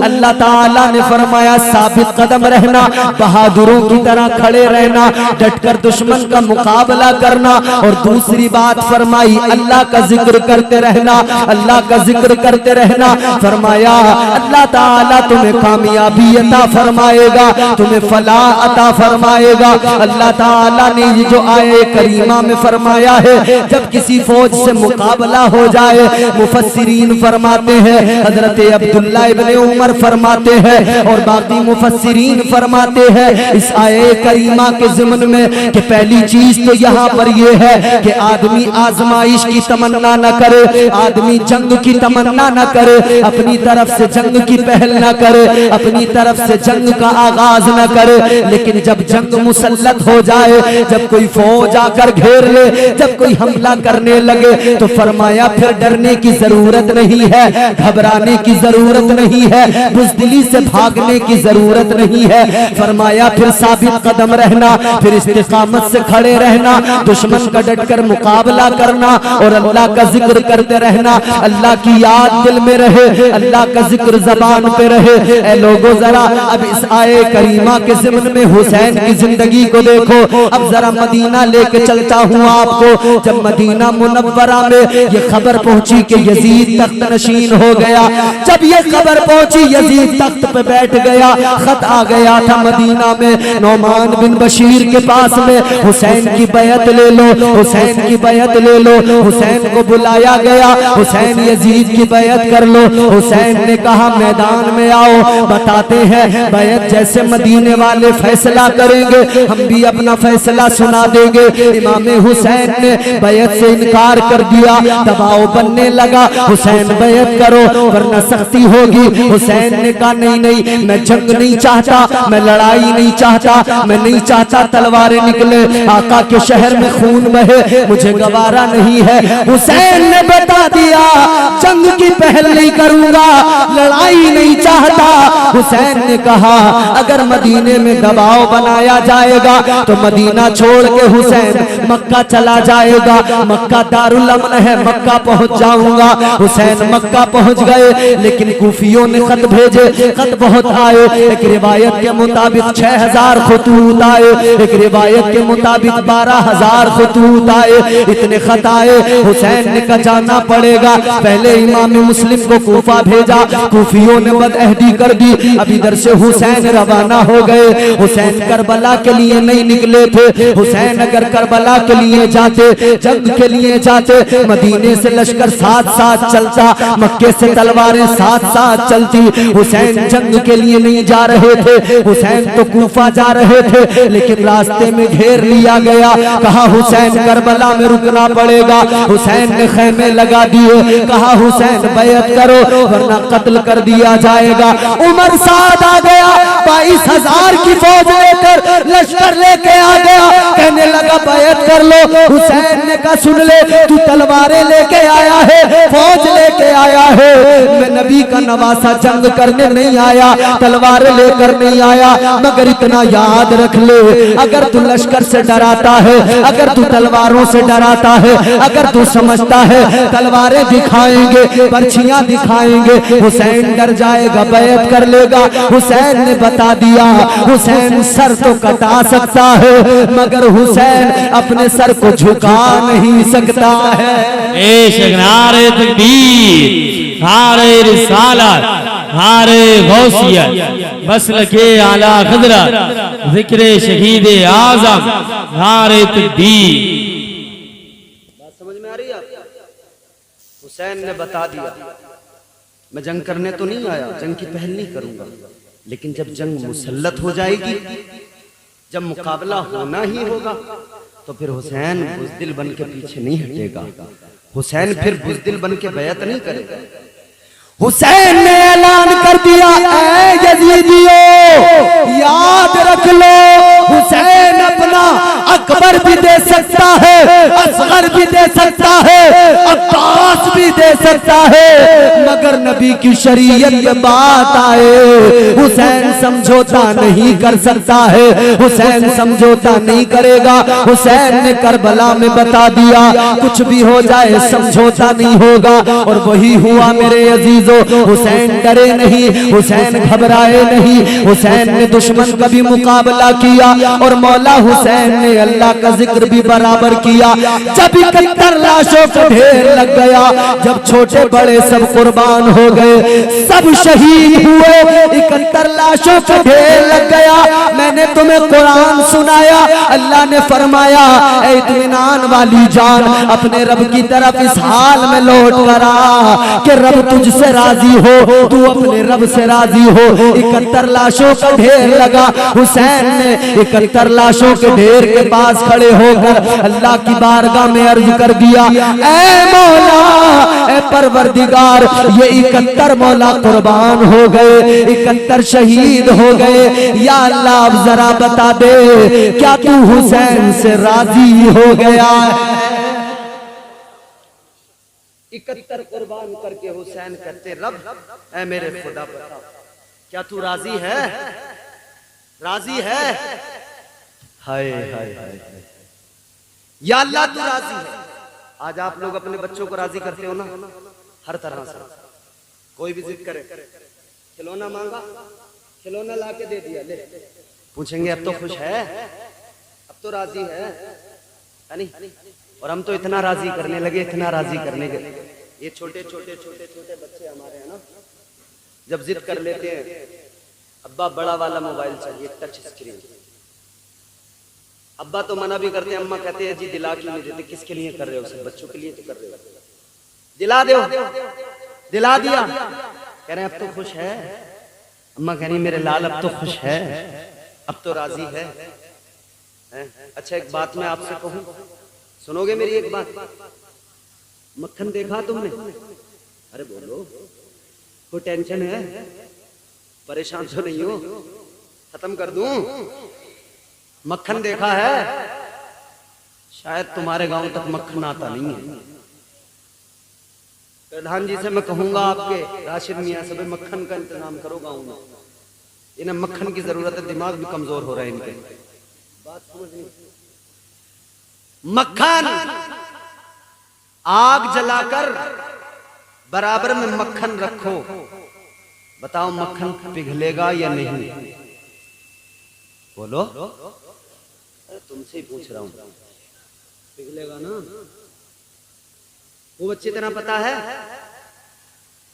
[SPEAKER 1] अल्लाह ताला ने फरमाया साबित कदम रहना, बहादुरों की तरह खड़े रहना, डटकर दुश्मन का मुकाबला करना। और दूसरी बात फरमाई, अल्लाह का जिक्र करते रहना, अल्लाह का जिक्र करते रहना। फरमाया अल्लाह ताला तुम्हें कामयाबी अता फरमाएगा, तुम्हें फलाह अता फरमाएगा। अल्लाह ताला ने ये जो आये करीमा में फरमाया है, जब किसी फौज से मुकाबला हो जाए, मुफस्सिरीन फरमाते हैं, हजरत अब्दुल्लाह इब्ने उमर फरमाते हैं और बाकी मुफस्सिरीन फरमाते हैं इस आये करीमा के ज़िम्न में कि पहली चीज तो यहाँ पर ये है कि आदमी आजमाइश की तमन्ना न करे, आदमी जंग की तमन्ना न करे, अपनी तरफ से जंग की पहल न करे, अपनी तरफ से जंग का आगाज न करे। लेकिन जब जंग मुसल्लत हो जाए, जब कोई फौज आकर घेर ले, जब कोई हमला करने लगे, तो फरमाया फिर डरने की जरूरत नहीं है, घबराने की जरूरत नहीं है, बुज़दिली से भागने की जरूरत नहीं है। फरमाया फिर साबित कदम रहना, फिर इस्तिकामत से खड़े रहना, दुश्मन का डटकर मुकाबला करना और अल्लाह का जिक्र करते रहना, अल्लाह की याद दिल में रहे, अल्लाह का जिक्र जबान पे रहे। ए लोगों जरा अब इस आये करीमा के ज़िम्न में हुसैन की जिंदगी को देखो। अब जरा मदीना लेके चलता हूँ आपको। जब मदीना मुनव्वरा में ये खबर पहुंची कि यजीद तख्त नशीन हो गया, जब ये खबर पहुंची यजीद तख्त पे बैठ गया, खत आ गया था मदीना में नौमान बिन बशीर के पास में, हुसैन की बैत ले लो, हुसैन की बैत ले लो। हुसैन को बुलाया गया, हुसैन यजीद की बैत कर लो। हुसैन ने कहा मैदान में आओ, बताते हैं बैत जैसे मदीने वाले फैसला करेंगे, हम भी अपना फैसला सुना देंगे। इमाम हुसैन ने बैत से इनकार कर दिया, दबाव बनने लगा, हुसैन बैत करो वरना सख्ती होगी। हुसैन ने कहा नहीं नहीं, मैं जंग नहीं चाहता, मैं लड़ाई नहीं चाहता, मैं नहीं चाहता तलवारें निकले, आका के शहर में खून बहे, मुझे गवारा नहीं है। हुसैन ने बता दिया जंग की पहल नहीं करूंगा, लड़ाई नहीं चाहता। हुसैन ने कहा अगर मदीने में दबाव बनाया जाएगा तो मदीना छोड़ के हुसैन मक्का चला जाएगा, मक्का दारुल अमन है, मक्का पहुंच जाऊंगा। हुसैन मक्का पहुंच गए, लेकिन कूफियों ने खत भेजे, खत बहुत आए। एक रिवायत के मुताबिक 6000 खतूत आए, एक रिवायत के मुताबिक 12000 खतूत आए, इतने खत आए। हुसैन ने कहा जाना पड़ेगा, पहले इमाम मुस्लिम को कूफा भेजा, कूफियों ने बदअहदी कर दी। अब इधर से हुसैन रवाना हो गए। हुसैन करबला के लिए नहीं निकले थे, हुसैन अगर करबला के लिए जाते, जंग के लिए जाते, मदीने से लश्कर साथ साथ चलता, मक्के से तलवारें साथ साथ चलती। हुसैन जंग के लिए नहीं जा रहे थे, हुसैन तो कूफा जा रहे थे, लेकिन रास्ते में घेर लिया गया। कहा हुसैन करबला में रुकना रुकना पड़ेगा। हुसैन ने खैमे लगा दिए, कहा हुसैन बैयत करो वरना कत्ल कर दिया जाएगा। उमर साद आ गया, 22,000 की फौज लेकर लश्कर लेके आ गया, कहने लगा बैयत कर लो। हुसैन ने कहा सुन ले, तू तलवारें लेके आया है, फौज लेके आया है, मैं नबी का नवासा जंग करने नहीं आया, तलवारें लेकर नहीं आया। मगर इतना याद रख ले, अगर तू लश्कर से डराता है, अगर तू तलवारों से डराता है, अगर तू समझता है तलवारें दिखाएंगे, पर्चियां दिखाएंगे, हुसैन डर जाएगा, बैयत कर लेगा। हुसैन ने बता दिया, हुसैन सर तो कटा सकता है मगर हुसैन अपने सर को झुका नहीं सकता है।
[SPEAKER 2] नारे तकबीर, नारे रिसालत, नारे गौसियत, मसलके आला खदरा, जिक्रे शहीद आजम, नारे तकबीर।
[SPEAKER 1] बात समझ में आ रही है आपको? हुसैन ने बता दिया मैं जंग करने तो नहीं आया, जंग की पहल नहीं करूंगा, लेकिन जब जंग मुसल्लत हो जाएगी, जब मुकाबला होना ही होगा, तो फिर हुसैन बुज़दिल बन के पीछे नहीं हटेगा। हुसैन फिर बुज़दिल बन के बैयत नहीं करेगा। हुसैन ने ऐलान कर दिया, ऐ यजीदियों याद रख लो, हुसैन अपना अकबर भी दे सकता है, असगर भी दे सकता है, अब्बास भी दे सकता है, मगर नबी की शरीयत में बात आए हुसैन समझौता नहीं कर सकता है, हुसैन समझौता नहीं करेगा। हुसैन ने करबला में बता दिया कुछ भी हो जाए समझौता नहीं होगा, और वही हुआ मेरे अजीजों। हुसैन डरे नहीं, हुसैन घबराए नहीं, हुसैन ने दुश्मन का भी मुकाबला किया और मौला हुसैन ने अल्लाह का जिक्र भी बराबर किया। जब 71 लाशों का ढेर लग गया, जब छोटे बड़े सब कुर्बान हो गए, सब शहीद हुए, 71 लाशों का ढेर लग गया, मैंने तुम्हें कुरान सुनाया, अल्लाह ने फरमाया ऐ इत्मीनान वाली जान अपने रब की तरफ इस हाल में लौट कर आ कि रब तुझसे राजी हो, तू अपने रब से राजी हो। 71 लाशों का ढेर लगा, हुसैन ने 71 लाशों के ढेर के पास खड़े होकर अल्लाह की बारगाह में अर्ज कर दिया, ऐ मौला, ऐ परवरदिगार, ये 71 मौला कुर्बान हो गए, 71 शहीद हो गए, या अल्लाह अब जरा बता दे क्या तू हुसैन से राजी हो गया है? 71 कुर्बान करके हुसैन कहते रब ऐ मेरे खुदा बता क्या तू राजी है, राजी है? हाय हाय हाय, या अल्लाह तू राजी है। आज आप लोग अपने बच्चों को राजी करते हो ना, हर तरह से। कोई भी जिद करे, खिलौना मांगा, खिलौना ला के दे दिया, ले, पूछेंगे अब तो खुश है, अब तो राजी है नहीं? और हम तो इतना राजी करने लगे, इतना राजी करने के, ये छोटे छोटे छोटे छोटे बच्चे हमारे हैं ना, जब जिद कर लेते हैं अब्बा बड़ा वाला मोबाइल चाहिए, टच स्क्रीन, अब्बा तो मना भी करते हैं, अम्मा कहते हैं जी दिला क्यों नहीं देते, किसके लिए कर रहे हो, सब बच्चों के लिए तो कर रहे हो, दिला दो, दिला दिया, कह रहे हैं अब तो खुश है, अम्मा कह रही मेरे लाल अब तो खुश है, अब तो राजी है। अच्छा एक बात मैं आपसे कहूं, सुनोगे मेरी एक बात? मक्खन देखा तुमने? अरे बोलो, कोई टेंशन है? परेशान तो नहीं हो? खत्म कर दूं? मक्खन देखा है? शायद तुम्हारे गांव तक मक्खन आता नहीं है। प्रधान जी से मैं कहूंगा आपके राशिद मियां से मक्खन का इंतजाम करो गांव में, इन्हें मक्खन की जरूरत है, दिमाग भी कमजोर हो रहा है इनके। बात समझ नहीं? मक्खन आग जलाकर बराबर में मक्खन रखो, बताओ मक्खन पिघलेगा या नहीं? बोलो, तुमसे ही पूछ रहा हूं, पिघलेगा ना? वो अच्छी तरह पता है।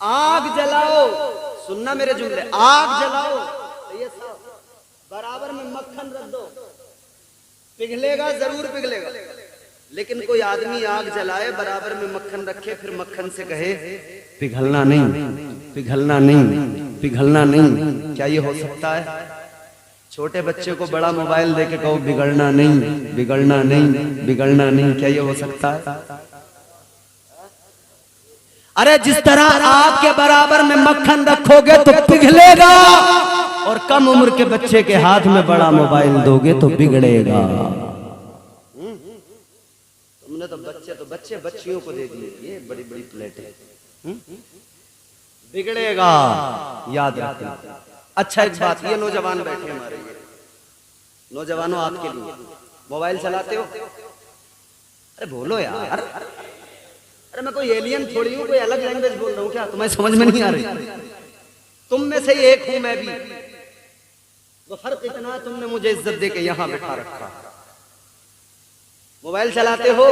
[SPEAKER 1] आग जलाओ, सुनना मेरे जुमले, आग जलाओ, ये बराबर में मक्खन रख दो, पिघलेगा, जरूर पिघलेगा। लेकिन कोई आदमी आग जलाए, बराबर में मक्खन रखे, फिर मक्खन से कहे पिघलना नहीं, पिघलना नहीं, पिघलना नहीं, क्या ये हो सकता है? छोटे बच्चे को बड़ा मोबाइल देके कहो बिगड़ना नहीं, बिगड़ना नहीं, बिगड़ना नहीं, क्या ये हो सकता है? अरे जिस तरह आग के बराबर में मक्खन रखोगे तो पिघलेगा, और कम उम्र के बच्चे के हाथ में बड़ा मोबाइल दोगे तो बिगड़ेगा। तुमने तो बच्चे बच्चियों को दे दिए ये बड़ी बड़ी प्लेटें, बिगड़ेगा, याद रखना। अच्छा एक बात, ये नौजवान बैठे हमारे, ये नौजवानों आपके लिए, मोबाइल चलाते हो? अरे बोलो यार, अरे मैं कोई एलियन थोड़ी हूँ, कोई अलग लैंग्वेज बोल रहा हूँ क्या? तुम्हें समझ में नहीं आ रही? तुम में से एक हूं मैं भी, तो फर्क इतना है तुमने मुझे इज्जत दे के यहां बैठा रखा। मोबाइल चलाते हो,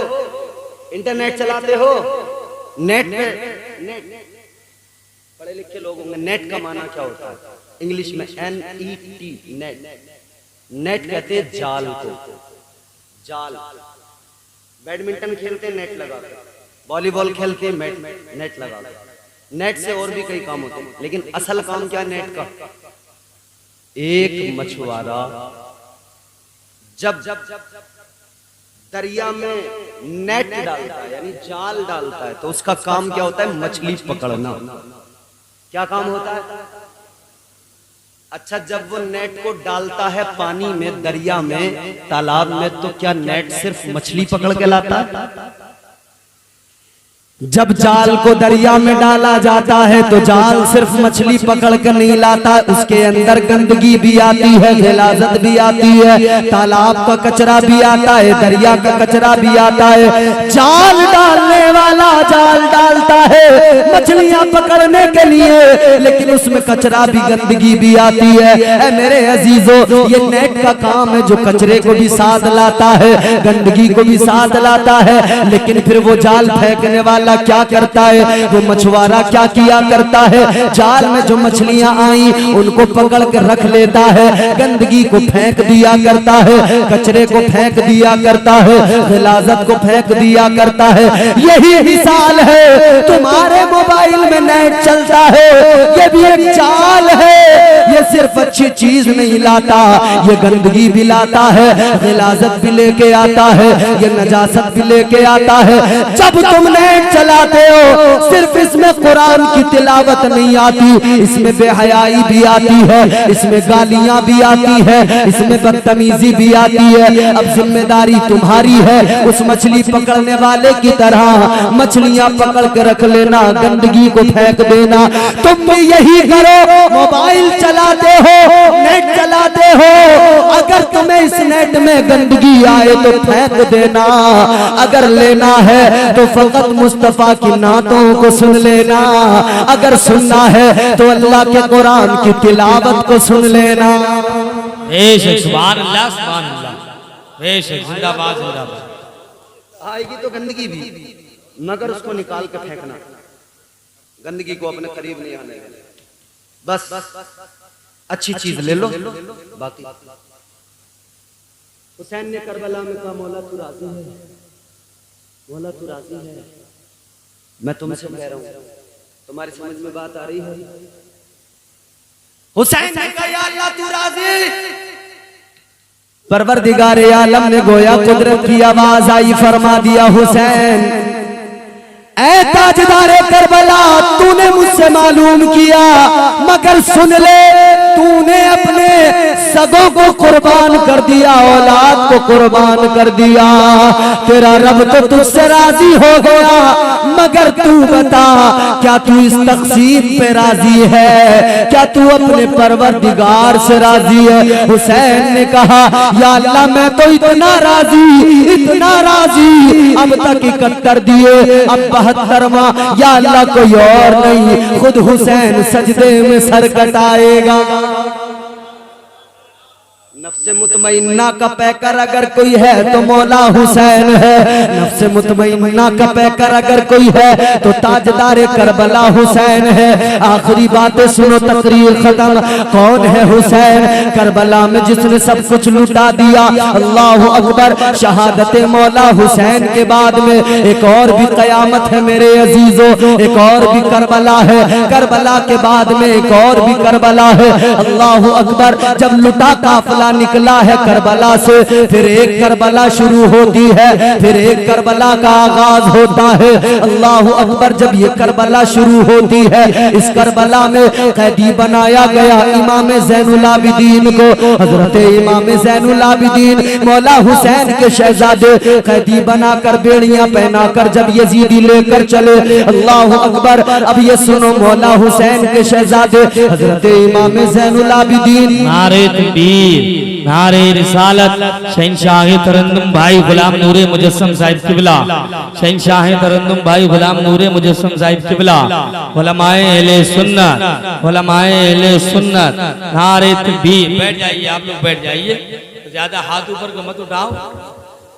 [SPEAKER 1] इंटरनेट चलाते हो, नेट पे, नेट पढ़े लिखे लोग होंगे, नेट का माना क्या होता है? इंग्लिश में NET, नेट। नेट कहते हैं जाल को, जाल। बैडमिंटन खेलते नेट लगा के, वॉलीबॉल खेलते नेट लगा के। नेट से और भी कई काम होते हैं, लेकिन असल काम क्या नेट का? एक मछुआरा जब दरिया में नेट डालता है, यानी जाल डालता है, तो उसका काम क्या होता है? मछली पकड़ना। क्या काम होता है? अच्छा, जब वो नेट को डालता है पानी में, दरिया में, तालाब में, तो क्या नेट सिर्फ मछली पकड़ के लाता है? जब जाल को दरिया में डाला जाता है तो जाल सिर्फ मछली पकड़ कर नहीं लाता, उसके अंदर गंदगी भी आती है, गिलाजत भी आती है, तालाब का कचरा भी आता है, दरिया का कचरा भी आता है। जाल डालने वाला जाल डालता है मछलियां पकड़ने के लिए, लेकिन उसमें कचरा भी, गंदगी भी आती है। ऐ मेरे अजीजों, ये नेट का काम है जो कचरे को भी साथ लाता है, गंदगी को भी साथ लाता है, लेकिन फिर वो जाल फेंकने वाला क्या करता है? वो मछुआरा क्या किया करता है? जाल में जो मछलियां आई उनको पकड़ कर रख लेता है, गंदगी को फेंक दिया करता है, कचरे को फेंक दिया करता है, गिलाजत को फेंक दिया करता है। यही मिसाल है, तुम्हारे मोबाइल में नेट चलता है, ये भी एक जाल है। ये सिर्फ अच्छी चीज नहीं लाता, ये गंदगी भी लाता है, गिलाजत भी लेके आता है, ये नजासत भी लेके आता है। जब तुम नेट चलाते हो, सिर्फ इसमें कुरान की तिलावत नहीं आती, इसमें बेहयाई भी आती है, इसमें गालियां भी आती है, इसमें बदतमीजी भी आती है। अब जिम्मेदारी तुम्हारी है, उस मछली पकड़ने वाले की तरह मछलियां पकड़ के रख लेना, गंदगी को फेंक देना। तुम भी यही करो, मोबाइल चलाते हो, नेट चलाते हो, अगर तुम्हें इस नेट में गंदगी आए तो फेंक देना, अगर लेना है तो फकत मुस्तफा की नातों को सुन लेना, अगर सुनना है तो अल्लाह के कुरान की तिलावत को सुन लेना।
[SPEAKER 2] बेशक, सुभान अल्लाह, सुभान अल्लाह, बेशक, जिंदाबाद, जिंदाबाद।
[SPEAKER 1] आएगी तो गंदगी भी, मगर उसको निकाल के फेंकना, गंदगी को अपने करीब नहीं आने देना। बस अच्छी चीज ले लो, बाकी। हुसैन ने करबला में कहा, मौला तू राजी है, मौला तू राजी है। मैं तुमसे कह रहा हूं, तुम्हारी समझ में बात आ रही है? हुसैन ने कहा, या अल्लाह तू राजी? परवरदिगार आलम ने गोया कुदरत की आवाज आई, फरमा दिया, हुसैन ऐ ताजदारे करबला, तूने मुझसे मालूम किया, मगर सुन ले, तूने अपने सगों को कुर्बान कर दिया, औलाद को कुर्बान कर दिया, तेरा रब तो तुझसे राजी हो गया, मगर तू बता, क्या तू इस तकसीम पे राजी है? क्या तू अपने परवरदिगार से राजी है? हुसैन ने कहा, या अल्लाह मैं तो इतना राजी, इतना राजी, अब तक 71 दिए, अब 72वां, या अल्लाह कोई और नहीं, खुद हुसैन सजदे में सर कटाएगा। नफ्से मुतमइन्ना मुतमइन्ना का पैकर अगर कोई है तो मौला हुसैन है, नफ्स मुतमइन्ना का पैकर अगर कोई है तो ताजदार करबला हुसैन है। आखिरी बातें सुनो, तकरीर खत्म। कौन है हुसैन? करबला में जिसने सब कुछ लुटा दिया। अल्लाह अकबर। शहादत मौला हुसैन के बाद में एक और भी कयामत है मेरे अजीजों, एक और भी करबला है। करबला के बाद में एक और भी करबला है। अल्लाह अकबर। जब लुटा काफिला निकला है करबला से, फिर एक करबला शुरू होती है, फिर एक करबला का आगाज होता है। अल्लाह अकबर। जब ये करबला शुरू होती है, इस करबला में कैदी बनाया गया इमाम ज़ैनुल आबिदीन को। हजरत इमाम ज़ैनुल आबिदीन मौला हुसैन के शहजादे कैदी बनाकर बेड़ियां पहनाकर जब यजीदी लेकर चले। अल्लाह अकबर। अब ये सुनो, मौला हुसैन के शहजादे हजरत इमाम ज़ैनुल आबिदीन,
[SPEAKER 2] नारे तकबीर, नारे रिसालत, शहंशाह तरन्नुम भाई गुलाम नूरे मुजस्सम साहिब किबला, शहंशाह तरन्नुम भाई गुलाम नूरे मुजस्सम साहिब किबला, उलमाए अहले सुन्नत, उलमाए अहले सुन्नत, नारे तकबीर। बैठ जाइए, आप लोग बैठ जाइए, ज्यादा हाथ ऊपर को मत उठाओ,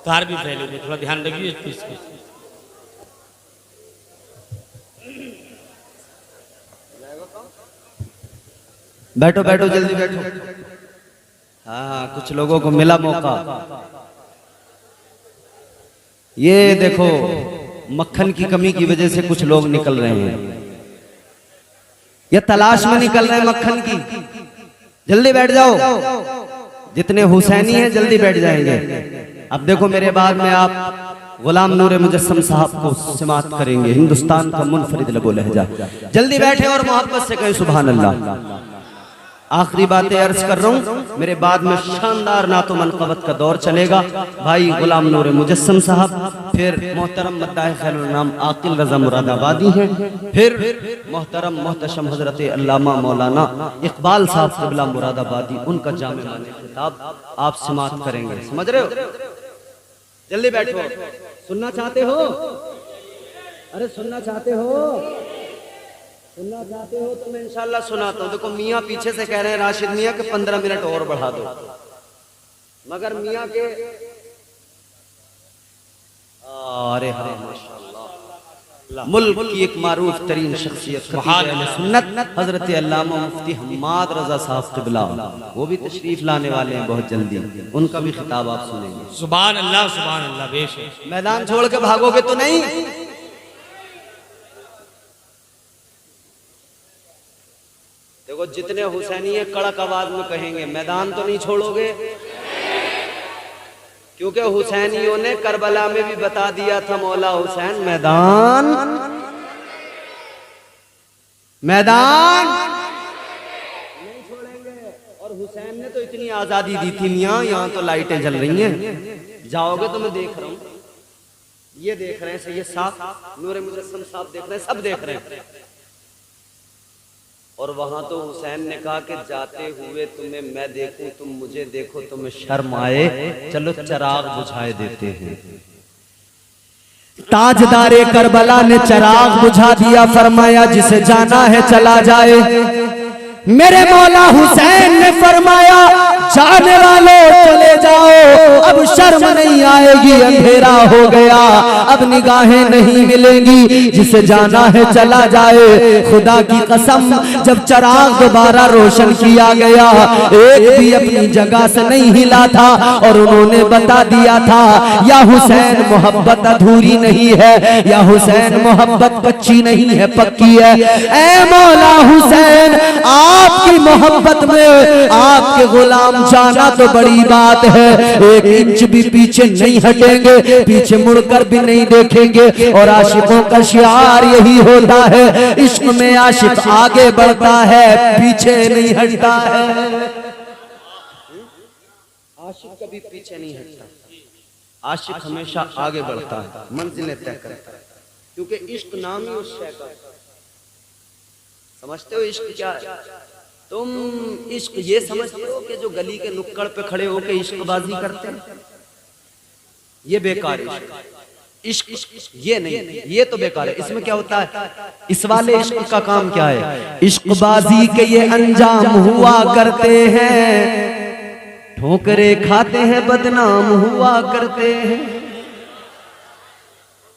[SPEAKER 2] कार भी फैलेगी, थोड़ा ध्यान रखिए इस चीज की।
[SPEAKER 1] बैठो बैठो, जल्दी बैठो। हाँ, कुछ लोगों को मिला मौका। ये देखो, मक्खन की कमी की वजह से कुछ लोग निकल रहे हैं, ये तलाश में निकल रहे हैं मक्खन की। जल्दी बैठ जाओ, जितने हुसैनी हैं जल्दी बैठ जाएंगे। अब देखो, मेरे बाद में आप गुलाम नूरे मुजस्सम साहब को समाअत करेंगे, हिंदुस्तान का मुनफरिद लबो लहजा। जल्दी बैठे और मोहब्बत से कहें सुभान अल्लाह। आखिरी बातें अर्ज कर रहा हूँ, मेरे बाद में शानदार नातो मनक़बत का दौर चलेगा। भाई गुलाम नूरे मुजस्सम साहब, फिर मोहतरम मद्दाह खैरुल नाम आकिल रज़ा मुरादाबादी हैं, फिर मोहतरम मोहतशम हजरत अल्लामा मौलाना इकबाल साहब क़िबला मुरादाबादी, उनका जामे माने खिताब आप समाअत करेंगे। समझ रहे हो? जल्दी बैठो। सुनना चाहते हो? अरे सुनना चाहते हो? सुनना चाहते हो तो मैं इंशाल्लाह सुनाता हूँ। देखो, मियाँ पीछे से कह रहे हैं राशिद मियाँ के 15 मिनट और बढ़ा दो, मगर मियाँ के अरे हाँ माशाल्लाह, मुल्क की एक मारूफ तरीन शख्सियत सुन्नत हजरत अल्लामा मुफ्ती हम्माद रजा साहब क़िबला, वो भी तशरीफ लाने वाले हैं बहुत जल्दी, उनका भी खिताब आप सुनेंगे।
[SPEAKER 2] सुभान अल्लाह, सुभान अल्लाह। बेशक
[SPEAKER 1] मैदान छोड़ के भागोगे तो नहीं। देखो, जितने हुसैनी है कड़क आवाज में कहेंगे, मैदान तो नहीं छोड़ोगे, क्योंकि हुसैनियों ने करबला में भी बता दिया था मौला हुसैन मैदान मैदान नहीं छोड़ेंगे। और हुसैन ने तो इतनी आजादी दी थी मियाँ, यहाँ तो लाइटें जल रही हैं, जाओगे तो मैं देख रहा हूँ, ये देख रहे हैं सैयद साहब, नूरे मुजस्सम साहब देख रहे हैं, सब देख रहे हैं। और वहां तो हुसैन ने कहा कि जाते हुए तुम्हें मैं देखूं, तुम मुझे देखो, तुम्हें शर्म आए, चलो चिराग बुझाए देते हैं। ताजदारे करबला ने चिराग बुझा दिया, फरमाया जिसे जाना है चला जाए। मेरे मौला हुसैन ने फरमाया जाने वालों चले जाओ, अब शर्म नहीं आएगी, अंधेरा हो गया, अब निगाहें नहीं मिलेंगी, जिसे जाना है चला जाए। खुदा की कसम, जब चिराग दोबारा रोशन किया गया, एक भी अपनी जगह से नहीं हिला था, और उन्होंने बता दिया था या हुसैन मोहब्बत अधूरी नहीं है, या हुसैन मोहब्बत कच्ची नहीं है, पक्की है। ऐ मौला हुसैन, आपकी मोहब्बत में आपके गुलाम जाना तो बड़ी बात है, एक इंच भी पीछे नहीं हटेंगे, पीछे मुड़कर भी नहीं देखेंगे। और आशिकों का शिआर यही होता है, इश्क में आशिक आगे बढ़ता है, पीछे नहीं हटता है। आशिक कभी पीछे नहीं हटता, आशिक हमेशा आगे बढ़ता है, मंजिलें तय करता है, क्योंकि इश्क नाम ही उस शय का। समझते हो इश्क क्या है? तुम इश्क ये समझते हो कि जो गली के नुक्कड़ पे खड़े होके इश्कबाजी करते हैं, ये बेकार इश्क। इश्क ये नहीं, ये तो बेकार है। इसमें क्या होता है? इस वाले इश्क का काम क्या है? इश्कबाजी के ये अंजाम हुआ करते हैं, ठोकरे खाते हैं बदनाम हुआ करते हैं।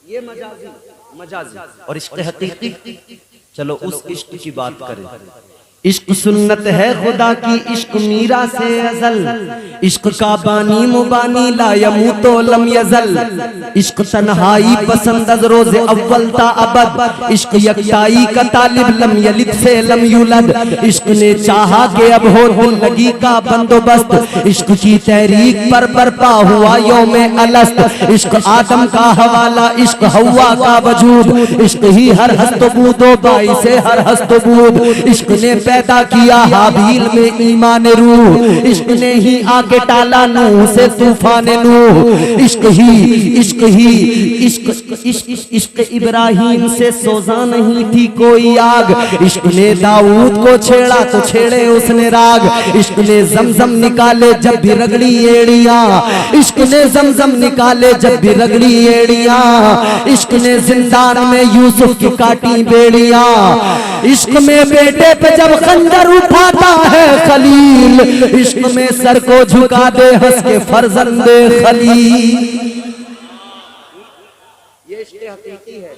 [SPEAKER 1] ये मजाजी और इश्क हकीकी। चलो उस इश्क की बात करें। इश्क सुन्नत है खुदा की, इश्क मीरा से अजल, इश्क का बानी मुबानी ला यमूतो लम यजल। इश्क तन्हाई पसंद अज रोज़े अव्वल ता अबद, इश्क यकताई का तालिब लम यलिद से लम यूलद। इश्क ने चाहा कि अब हो जिंदगी का बंदोबस्त, इश्क की तहरीक पर बरपा हुआ यौमे अलस्त। इश्क आदम का हवाला, इश्क हवा का वजूद, इश्क ही हर हस्तबूदो बाई से हर हस्तबूद। इश्क ने पैदा किया हाबील में ईमान रूह, इश्क ने ही आके टाला नूह से तूफान नूह। इश्क इश्क इब्राहिम से सोजा नहीं थी कोई आग, इश्क ने दाऊद को छेड़ा तो छेड़े उसने राग। इश्क ने जमजम निकाले जब भी रगड़ी एड़ियां, इश्क ने जमजम निकाले जब भी रगड़ी एड़ियां। इश्क ने जिंदान में यूसुफ की काटी बेड़ियां, इश्क में बेटे पे जब खंजर उठाता है खलील, इश्क में सर को झुका दे हंस के फर्जंदे खलील। ये इश्क हकीकी है।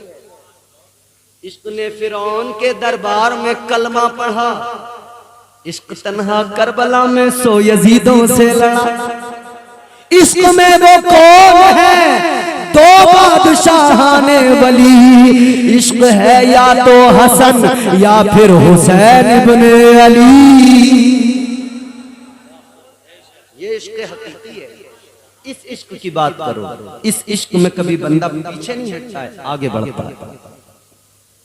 [SPEAKER 1] इश्क ने फिरौन के दरबार में कलमा पढ़ा, इश्क तन्हा करबला में सो यजीदों से लड़ा। इश्क में वो कौन है दो बादशाहाने वली, इश्क है या तो हसन या फिर हुसैन इब्ने अली। ये इश्क हकीकी है। इस इश्क की बात करो। इस इश्क में कभी बंदा पीछे नहीं हटता है, आगे बढ़ता है।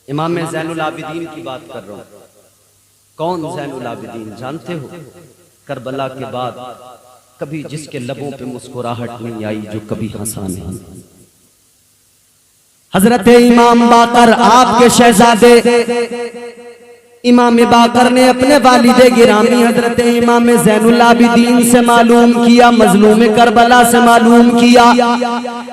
[SPEAKER 1] इमाम ज़ैनुल आबिदीन की बात कर रहा हूं। कौन ज़ैनुल आबिदीन जानते हो? करबला के बाद कभी जिसके लबों पे मुस्कुराहट नहीं आई, जो कभी हंसा नहीं। हजरत इमाम बाकर आपके शहजादे इमाम बाकर ने अपने वालिदे गिरामी हजरत इमाम ज़ैनुल आबिदीन से मालूम किया, मजलूम करबला से मालूम किया,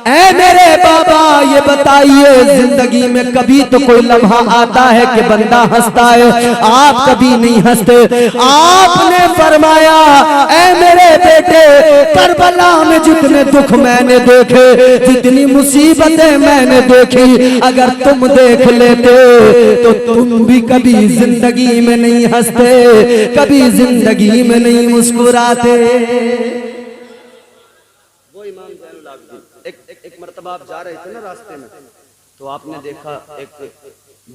[SPEAKER 1] ऐ मेरे बाबा ये बताइए जिंदगी में कभी तो कोई लम्हा आता है कि बंदा हंसता है? आप कभी नहीं हंसते। आपने फरमाया ऐ मेरे बेटे, करबला में जितने दुख मैंने देखे, जितनी मुसीबतें मैंने देखी, अगर तुम देख लेते तो तुम भी कभी जिंदगी में नहीं हंसते, कभी जिंदगी में नहीं मुस्कुराते। वो इमाम ज़ैनुल आबिदीन एक मर्तबा आप जा रहे थे ना रास्ते में, तो आपने देखा एक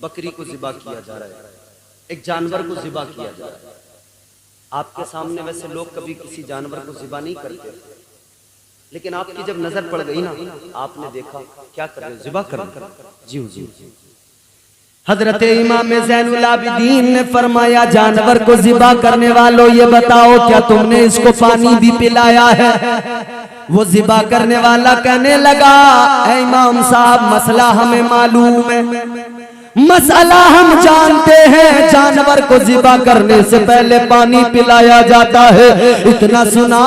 [SPEAKER 1] बकरी को ज़िबा किया जा रहा है, एक जानवर को ज़िबा किया जा रहा है। आपके सामने वैसे लोग कभी किसी जानवर को ज़िबा नहीं करते, लेकिन आपकी जब नजर पड़ गई ना, आपने देखा क्या कर रहे, ज़िबा कर रहे। जी जी। हजरत इमाम ज़ैनुल आबिदीन ने फरमाया जानवर को ज़िबा करने वालों ये बताओ क्या तुमने इसको पानी भी पिलाया है? वो ज़िबा करने वाला कहने लगा ऐ इमाम साहब मसला हमें मालूम है, मसला हम जानते हैं, जानवर को ज़िबा करने से पहले पानी पिलाया जाता है। इतना सुना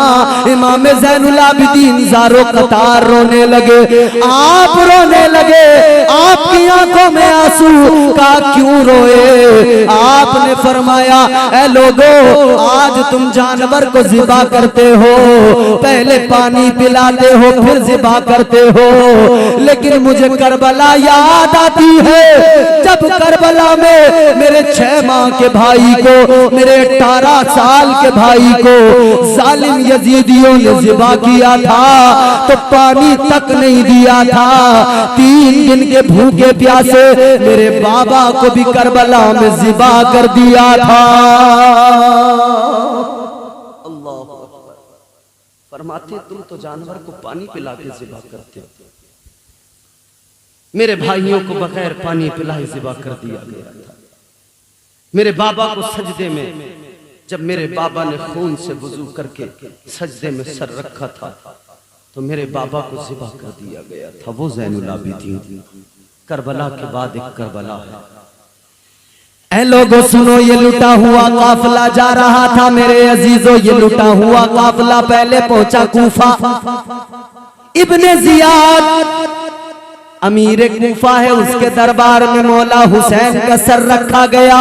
[SPEAKER 1] इमाम ज़ैनुल आबिदीन ज़ारो कतार रोने लगे। आप रोने लगे, आपकी आंखों में आंसू का क्यों रोए? आपने फरमाया ऐ लोगो, आज तुम जानवर को ज़िबा करते हो, पहले पानी पिलाते हो फिर ज़िबा करते हो, लेकिन मुझे करबला याद आती है जब करबला में मेरे 6 माह के भाई को, मेरे 18 साल के भाई को जालिम यजीदियों ने ज़िबा किया था, तो पानी तक नहीं दिया था। 3 दिन के भूखे प्यासे मेरे बाबा को भी करबला में ज़िबा कर दिया था। अल्लाह फरमाते तुम तो जानवर को पानी पिला के ज़िबा करते हो, मेरे भाइयों को बगैर पानी पिलाए ज़िबा कर दिया गया था। मेरे बाबा को सजदे में, जब मेरे बाबा ने खून से वुजू करके सजदे में सर रखा था, तो मेरे बाबा को ज़िबा कर दिया गया था। वो ज़ैनुल आबिदीन। करबला के बाद एक करबला है। ऐ लोगों सुनो, ये लुटा हुआ काफिला जा रहा था मेरे अजीजों, ये लुटा हुआ काफिला पहले पहुंचा कूफा। इब्ने जियाद अमीर कूफा है, उसके दरबार में मौला हुसैन का सर रखा गया।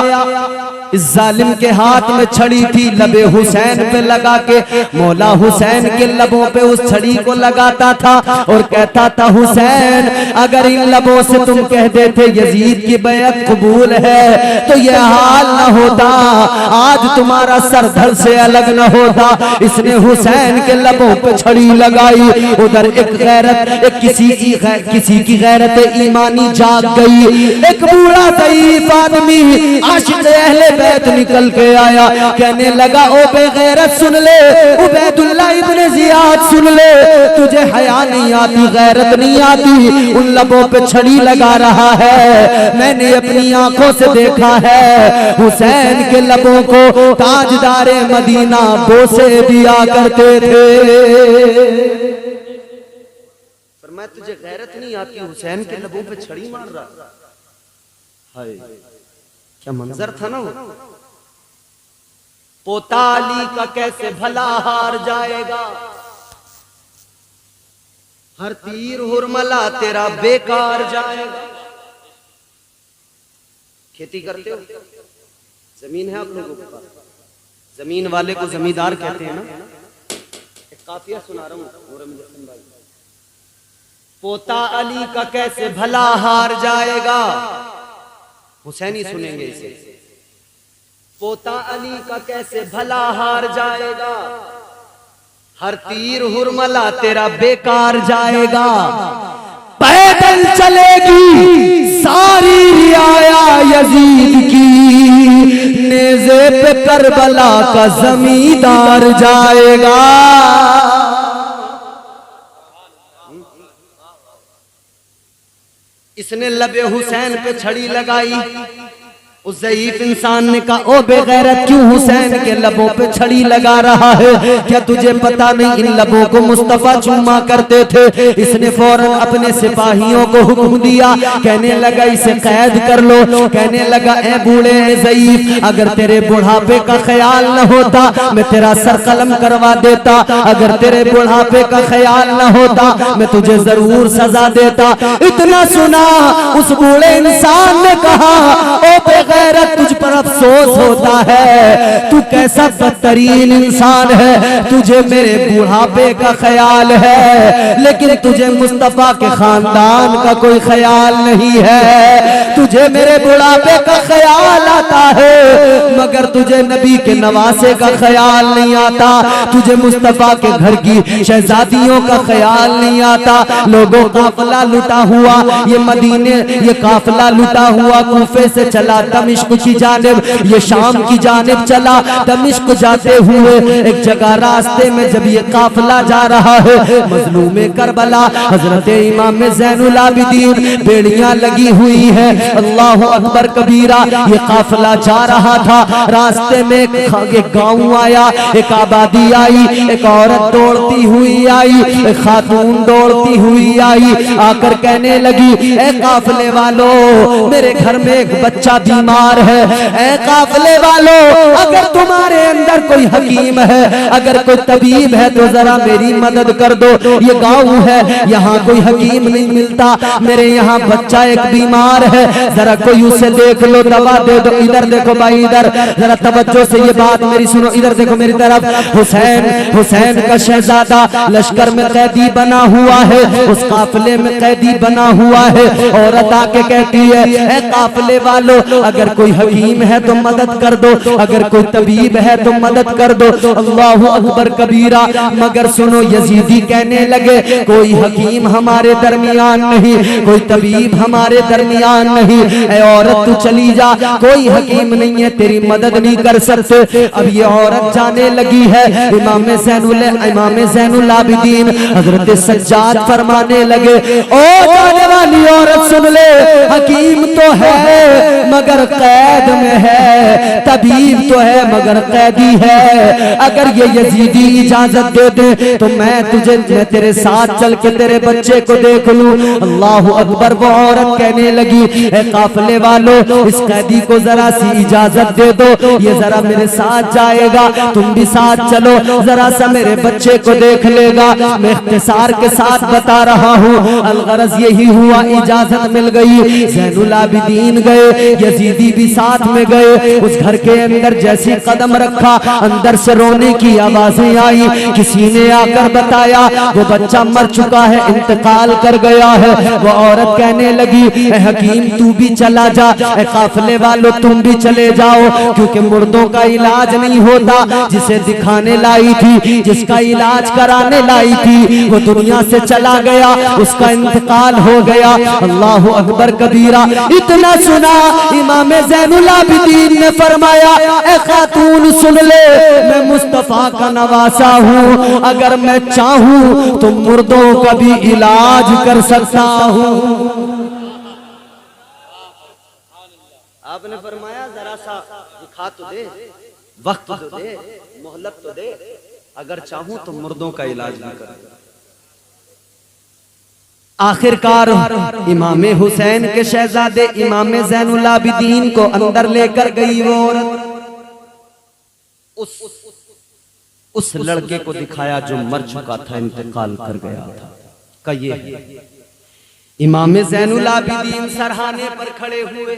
[SPEAKER 1] इस जालिम के हाथ में छड़ी थी, लबे हुसैन पे लगा के मौला हुसैन के लबों पे उस छड़ी को लगाता था और कहता था, हुसैन अगर इन लबों से तुम कह देते यजीद की बैअत कबूल है तो यह हाल न होता, आज तुम्हारा सर धड़ से अलग न होता। इसने हुसैन के लबों पे छड़ी लगाई। उधर एक गैरत, एक किसी की गैरत ईमानी जाग गई। एक बूढ़ा ज़ईफ आदमी आशिक़ अहले बैत निकल के आया, कहने लगा, ओ बेगैरत सुन ले, उबैदुल्लाह इब्ने ज़ियाद सुन ले, तुझे हया नहीं आती, गैरत नहीं आती, उन लबों पे छड़ी लगा रहा है। मैंने अपनी आंखों से देखा है, हुसैन के लबों को ताजदारे मदीना बोसे दिया करते थे। पर मैं तुझे गैरत नहीं आती, हुसैन के लबों पे छड़ी मार रहा। हाय क्या मंजर था ना वो। पोता अली का कैसे भला हार जाएगा, हर तीर हुरमला तेरा बेकार जाएगा। खेती करते हो, जमीन है आप लोगों के पास, जमीन वाले को जमींदार कहते हैं ना। एक काफिया सुना रहा हूं। पोता अली का कैसे भला हार जाएगा, हुसैनी सुनेंगे इसे। पोता अली का कैसे भला हार जाएगा, हर तीर हुरमला तेरा बेकार जाएगा। पैदल चलेगी सारी रियाया यजीद की, नेज़े पे करबला का जमींदार जाएगा। इसने लबे हुसैन पे छड़ी लगाई। उस ज़ईफ इंसान ने कहा, ओ बेगैरत क्यों हुसैन के लबों पे छड़ी लगा रहा है, क्या तुझे पता नहीं इन लबों को मुस्तफा चूमा करते थे। इसने फौरन अपने सिपाहियों को हुक्म दिया, कहने लगा इसे कैद कर लो। कहने लगा, ए बूढ़े ज़ईफ, अगर तेरे बुढ़ापे का ख्याल न होता मैं तेरा सर कलम करवा देता, अगर तेरे बुढ़ापे का ख्याल न होता मैं तुझे जरूर सजा देता। इतना सुना उस बूढ़े इंसान ने कहा, ओ बेगैरत तुझ पर अफसोस होता है, तू कैसा बदतरीन इंसान है, तुझे मेरे बुढ़ापे का ख्याल है लेकिन तुझे मुस्तफा के खानदान का कोई ख्याल नहीं है। तुझे मेरे बुढ़ापे का ख्याल आता है मगर तुझे नबी के नवासे का ख्याल नहीं आता, तुझे मुस्तफा के घर की शहजादियों का ख्याल नहीं आता। लोगों काफिला लुटा हुआ ये मदीने, ये काफिला लुटा हुआ कूफे से चला दमिश्क की जानिब, ये शाम की जानिब चला। दमिश्क जाते हुए एक जगह रास्ते में जब ये काफिला जा रहा है, मजलूम करबला हजरत इमाम ज़ैनुल आबिदीन बेड़ियां लगी हुई है, अल्लाह अकबर कबीरा। ये काफिला जा रहा था, रास्ते में एक गांव आया, एक आबादी आई, एक औरत दौड़ती हुई आई, एक खातून दौड़ती हुई आई, आकर कहने लगी, ए काफिले वालों मेरे घर में एक बच्चा बीमार है। ए काफिले वालों अगर तुम्हारे अंदर कोई हकीम है, अगर कोई तबीब है तो जरा मेरी मदद कर दो। ये गांव है, यहाँ कोई हकीम नहीं मिलता, मेरे यहाँ बच्चा एक बीमार है, जरा कोई उसे देख लो, दवा दे दो। इधर देखो भाई, इधर जरा तवज्जो से ये बात मेरी सुनो, इधर देखो मेरी तरफ। हुसैन का शहजादा लश्कर में कैदी बना हुआ है, उस काफिले में कैदी बना हुआ है। औरत आके कहती है, ए काफिले वालों अगर कोई हकीम है तो मदद कर दो, अगर कोई तबीब है तो मदद कर दो। अल्लाह अकबर कबीरा। मगर सुनो, यजीदी कहने लगे, कोई हकीम हमारे दरमियान नहीं, कोई तबीब हमारे दरमियान नहीं। ए औरत तू चली जा, कोई हकीम नहीं है, तेरी मदद नहीं कर सकते। अब ये औरत जाने लगी है, इमाम ज़ैनुल आबिदीन हजरत सज्जाद फरमाने लगे, ओ जाने वाली औरत सुन ले, हकीम तो है मगर कैद में है, तबीब तो है मगर कैदी है। अगर ये यजीदी इजाजत दे दे तो मैं तेरे साथ चल के तेरे बच्चे को देख लूं। अल्लाह अकबर। वो औरत कहने लगी, ए काफले वालों, इस कैदी को जरा सी इजाजत दे दो, ये जरा मेरे साथ जाएगा, तुम भी साथ चलो, जरा सा मेरे बच्चे को देख लेगा। मैं इख्तिसार के साथ बता रहा हूँ, अलगरज यही हुआ, इजाजत मिल गई। ज़ैनुल आबिदीन गए, यजीदी भी साथ में गए। उस घर के अंदर जैसी कदम रखा, अंदर से रोने की आवाजें आई। किसी ने आकर बताया वो बच्चा मर चुका है, इंतकाल कर गया है। वो औरत कहने लगी, ए हकीम तू भी चला जा, ए काफले वालों तुम भी चले जाओ, क्योंकि मुर्दों का इलाज नहीं होता। जिसे दिखाने लाई थी, जिसका इलाज कराने लाई थी, वो दुनिया से चला गया, उसका इंतकाल हो गया। अल्लाहु अकबर कबीरा। इतना सुना, इमाम ज़ैनुल आबिदीन ने फरमाया, ए खातून सुन ले, मैं मुस्तफा का नवासा हूँ, अगर मैं चाहूँ तो मुर्दों का भी इलाज कर सकता हूँ। आपने फरमाया जरा सा दिखा तो दे, वक्त तो दे, मोहलत तो दे, अगर चाहूं तो मुर्दों का इलाज भी कर। आखिरकार इमाम हुसैन के शहजादे इमाम ज़ैनुल आबिदीन को अंदर लेकर गई वो औरत। उस लड़के को दिखाया जो मर चुका था, इंतकाल कर गया था। का ये है इमाम ज़ैनुल आबिदीन सरहाने पर खड़े हुए,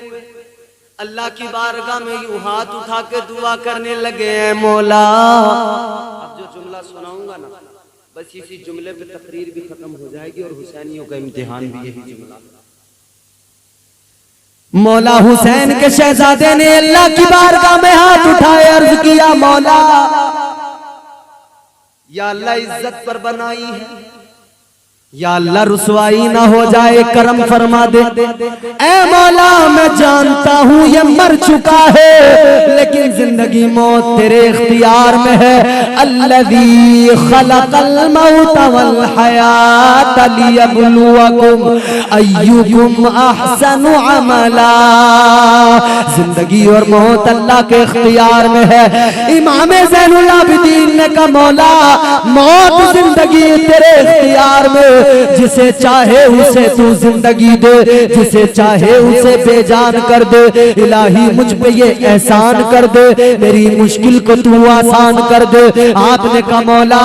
[SPEAKER 1] अल्लाह की बारगाह में यूं हाथ उठा के दुआ करने लगे, हैं मौला। अब जो जुमला सुनाऊंगा ना, बस इसी जुमले पे तकरीर भी खत्म हो जाएगी और हुसैनियों का इम्तिहान भी यही जुमला। मौला हुसैन के शहजादे ने अल्लाह की बारगाह में हाथ उठाए, अर्ज किया, मौला या अल्लाह इज्जत पर बनाई है, या अल्लाह रुसवाई ना हो जाए, करम फरमा दे। ऐ मौला मैं जानता हूँ ये मर चुका है, लेकिन जिंदगी मौत तेरे इख्तियार में है। अल्लज़ी खलक़ल मौत वल हयात लियब्लुवकुम अय्युकुम अहसनु अमला। जिंदगी और मौत अल्लाह के इख्तियार में है। इमाम ज़ैनुल आबिदीन ने कहा, मौला मौत जिंदगी तेरे इख्तियार में, जिसे चाहे उसे तू जिंदगी दे, जिसे चाहे उसे बेजान कर दे। इलाही मुझ पे ये एहसान कर दे, मेरी मुश्किल को तू आसान कर दे। आपने कहा, मौला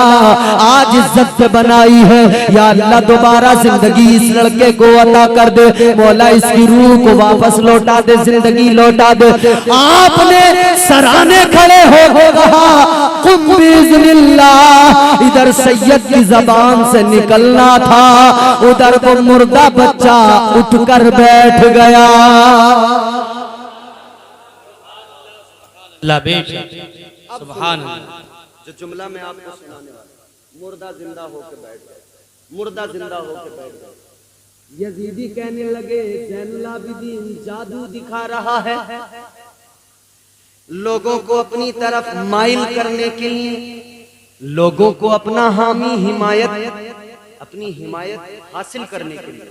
[SPEAKER 1] आज इज्जत से बनाई है, या अल्लाह दोबारा जिंदगी इस लड़के को अता कर दे। मौला इसकी रूह को वापस लौटा दे, जिंदगी लौटा दे। आपने सराहने खड़े हो कहा, कुम बिइज़्निल्लाह। इधर सैयद की जबान से निकलना था, उधर को मुर्दा बच्चा उठकर बैठ गया।
[SPEAKER 2] सुभान अल्लाह।
[SPEAKER 1] जो जुमला मैं आपको सुनाने वाला, मुर्दा जिंदा होकर बैठ गया, मुर्दा जिंदा होकर बैठ गया। यजीदी कहने लगे, ज़ैनुल आबिदीन जादू दिखा रहा है, लोगों को अपनी तरफ माइल करने के लिए, लोगों को अपना हामी अपनी हिमायत हासिल करने के लिए,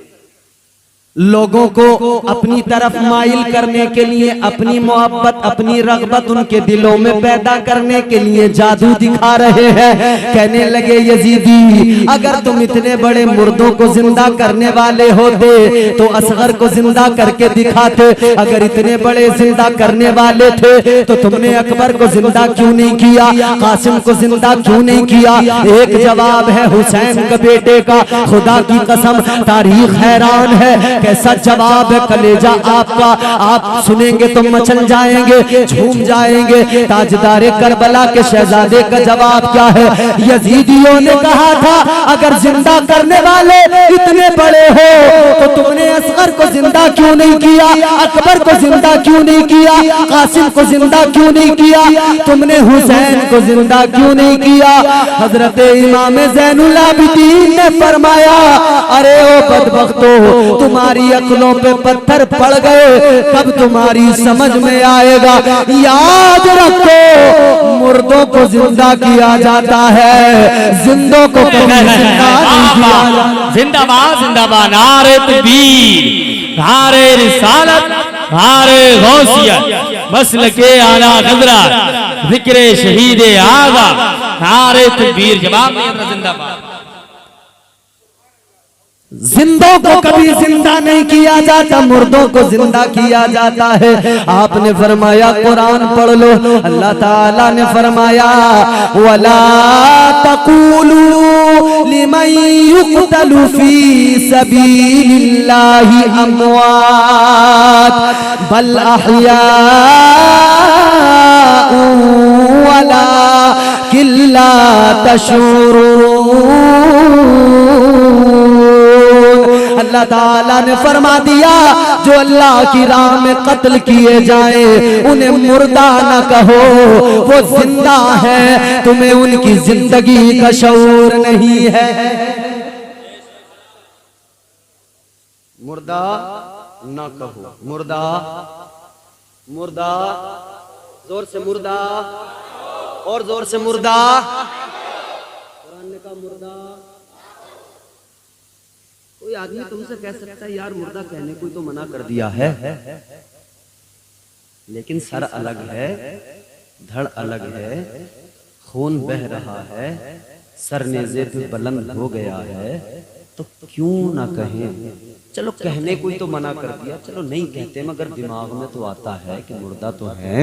[SPEAKER 1] लोगों को अपनी तरफ माइल करने के लिए, अपनी मोहब्बत अपनी रग़बत उनके दिलों में पैदा करने के लिए जादू दिखा रहे हैं। कहने लगे, यजीदी अगर तुम इतने बड़े मुर्दों को जिंदा करने वाले होते तो असगर को जिंदा करके दिखाते। अगर इतने बड़े जिंदा करने वाले थे तो तुमने अकबर को जिंदा क्यों नहीं किया, कासिम को जिंदा क्यों नहीं किया? एक जवाब है हुसैन के बेटे का, खुदा की कसम तारीख हैरान है, कैसा जवाब है कलेजा आपका। आप सुनेंगे तो मचल जाएंगे, झूम जाएंगे। ताजदारे करबला के शहजादे का जवाब क्या है? यजीदियों ने कहा था, अगर जिंदा करने वाले इतने बड़े हो तो तुमने असगर को जिंदा क्यों नहीं किया, अकबर को जिंदा क्यों नहीं किया, कासिम को जिंदा क्यों नहीं किया, तुमने हुसैन को जिंदा क्यों नहीं किया? हजरत इमाम ज़ैनुल आबिदीन ने फरमाया, अरे ओ बदबख्तो, तुम्हारी अक्लों पे पत्थर पड़ गए, कब तुम्हारी समझ में आएगा। याद रखो, मुर्दों को जिंदा किया जाता है, जिंदों को कभी जिंदा नहीं किया जाता।
[SPEAKER 2] जिंदाबाद जिंदाबाद, नारे तकबीर, नारे रिसालत, नारे गौसियत, मसलके आला हज़रत, ज़िक्रे शहीद आगा, नारे तकबीर। जवाब नहीं, जिंदाबाद।
[SPEAKER 1] जिंदों को कभी जिंदा नहीं किया जाता, मुर्दों को जिंदा किया जाता है। आपने फरमाया कुरान पढ़ लो, अल्लाह ताला ने फरमाया वला तक़ूलू लिमन युक़तलु फी सबीलिल्लाहि अमवात बल अहयाउ वलाकिन ला तशऊरून। अल्लाह ताला ने फरमा दिया जो अल्लाह की राह में कत्ल किए जाए उन्हें मुर्दा न कहो, वो जिंदा है, तुम्हें उनकी जिंदगी का शऊर नहीं है। मुर्दा न कहो, मुर्दा मुर्दा, जोर से मुर्दा और जोर से मुर्दा। कुरान ने कहा मुर्दा। कोई आदमी तुमसे कह सकता है यार मुर्दा कहने को तो मना कर दिया है, लेकिन सर अलग है, धड़ अलग है, खून बह रहा है, सर नेज़े पे बुलंद हो गया है, तो क्यों ना कहें। चलो कहने को तो मना कर दिया, चलो नहीं कहते, मगर दिमाग में तो आता है कि मुर्दा तो है।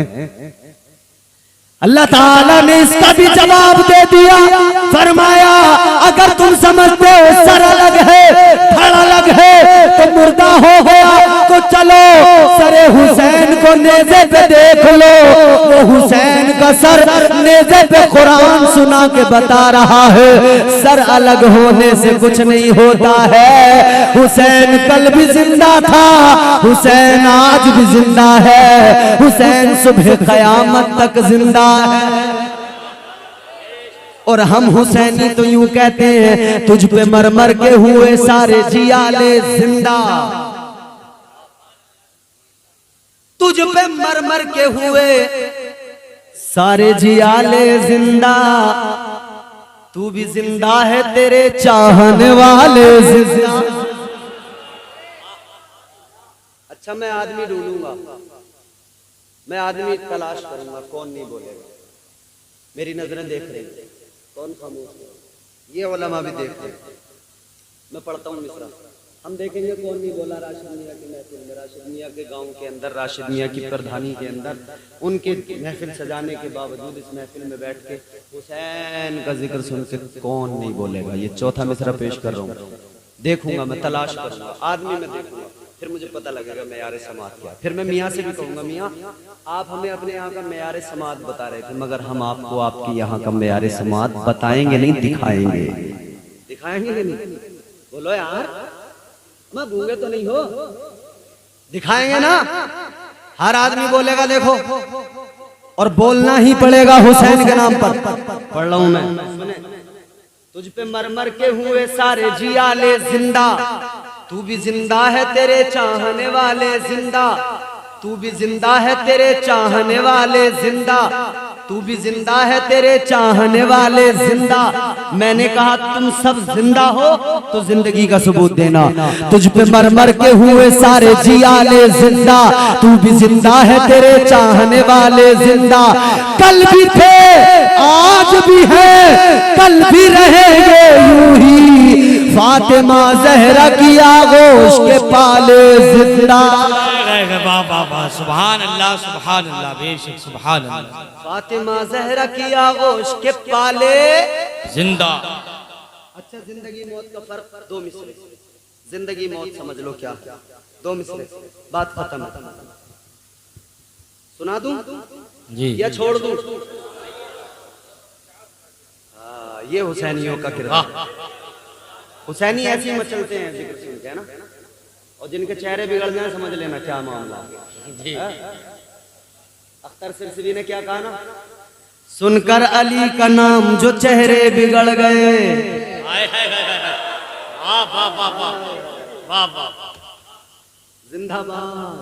[SPEAKER 1] अल्लाह ताला ने इसका भी जवाब दे दिया, फरमाया अगर तुम समझते हो सर अलग है धड़ अलग है तो मुर्दा हो गया, तो चलो सरे हुसैन को नेज़े पे देख लो, वो हुसैन का सर नेज़े पे कुरान सुना के बता रहा है सर अलग होने से कुछ नहीं होता है। हुसैन कल भी जिंदा था, हुसैन आज भी जिंदा है, हुसैन सुबह क़यामत तक जिंदा है। और हम हुसैनी तो यूं कहते हैं तुझ पे मर मर के हुए सारे जियाले जिंदा, तुझ पे मर मर के हुए सारे जियाले जिंदा, तू भी जिंदा है तेरे चाहने वाले जिंदा। अच्छा मैं आदमी ढूंढूंगा, मैं आदमी तलाश करूंगा, कौन नहीं बोलेगा। मेरी नजरें देख रही, कौन खामोश है, ये उलमा भी देख रहे। मैं पढ़ता हूँ मिसरा, हम देखेंगे कौन नहीं बोला। राशिद मियाँ की महफिल में, राशिद मियाँ के गांव के अंदर, राशिद मियाँ की प्रधानी के अंदर, उनके महफिल सजाने के बावजूद इस महफिल में बैठ के हुसैन का जिक्र सुन के कौन नहीं बोलेगा। ये चौथा मिसरा पेश कर रहा हूँ, देखूंगा, मैं तलाश करूंगा, आदमी में देखूंगा, फिर मुझे पता लगेगा मेयारे समात क्या। फिर मैं मियाँ से भी कहूंगा मियाँ आप हमें अपने यहाँ का मेयारे समात बता रहे थे, मगर हम आपको आपकी यहाँ का मेयारे समात बताएंगे नहीं, दिखाएंगे। दिखाएंगे नहीं, बोलो यार, मैं गूंगे तो नहीं हो, दिखाएंगे ना। हर आदमी बोलेगा देखो, और बोलना ही पड़ेगा हुसैन के नाम पर। पढ़ रहा हूं मैं, तुझ पे मर मर के हुए सारे जियाले जिंदा, तू भी जिंदा है तेरे चाहने वाले जिंदा, तू भी जिंदा है तेरे चाहने वाले जिंदा, तू भी जिंदा है तेरे चाहने वाले जिंदा। मैंने कहा तुम सब जिंदा हो तो जिंदगी का सबूत देना। तुझ पे मर मर के हुए सारे जियाले जिंदा, तू भी जिंदा है तेरे चाहने वाले जिंदा। कल भी थे आज भी है कल भी रहेंगे यूं ही, फातिमा जहरा की आगोश के पाले जिंदा।
[SPEAKER 2] सुभान अल्लाह, सुभान अल्लाह, बेशक सुभान अल्लाह।
[SPEAKER 1] फातिमा जहरा की आगोश के पाले
[SPEAKER 2] जिंदा।
[SPEAKER 1] अच्छा जिंदगी मौत का फर्क, दो मिसरे, जिंदगी मौत समझ लो क्या, दो मिसरे, बात खत्म। सुना दूं
[SPEAKER 2] जी
[SPEAKER 1] या छोड़ दूं? ये हुसैनियों का किरदार। हुसैनी ऐसे ही मचलते हैं जिक्र सुन के, है ना, और जिनके चेहरे बिगड़ जाए समझ लेना क्या मामला जी। अख्तर सिरसिवी ने क्या कहा ना, सुनकर अली का नाम जो चेहरे बिगड़ गए। जिंदाबाद।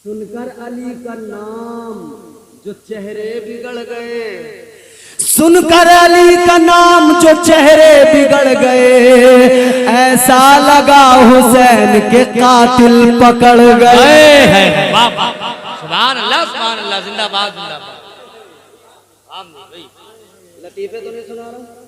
[SPEAKER 1] सुनकर अली का नाम जो चेहरे बिगड़ गए, सुनकर अली का नाम जो चेहरे बिगड़ गए, ऐसा लगा हुसैन के कातिल पकड़ गए।
[SPEAKER 2] सुभान अल्लाह, सुभान अल्लाह, जिंदाबाद जिंदाबाद।
[SPEAKER 1] लतीफे तो नहीं सुना रहा हूं।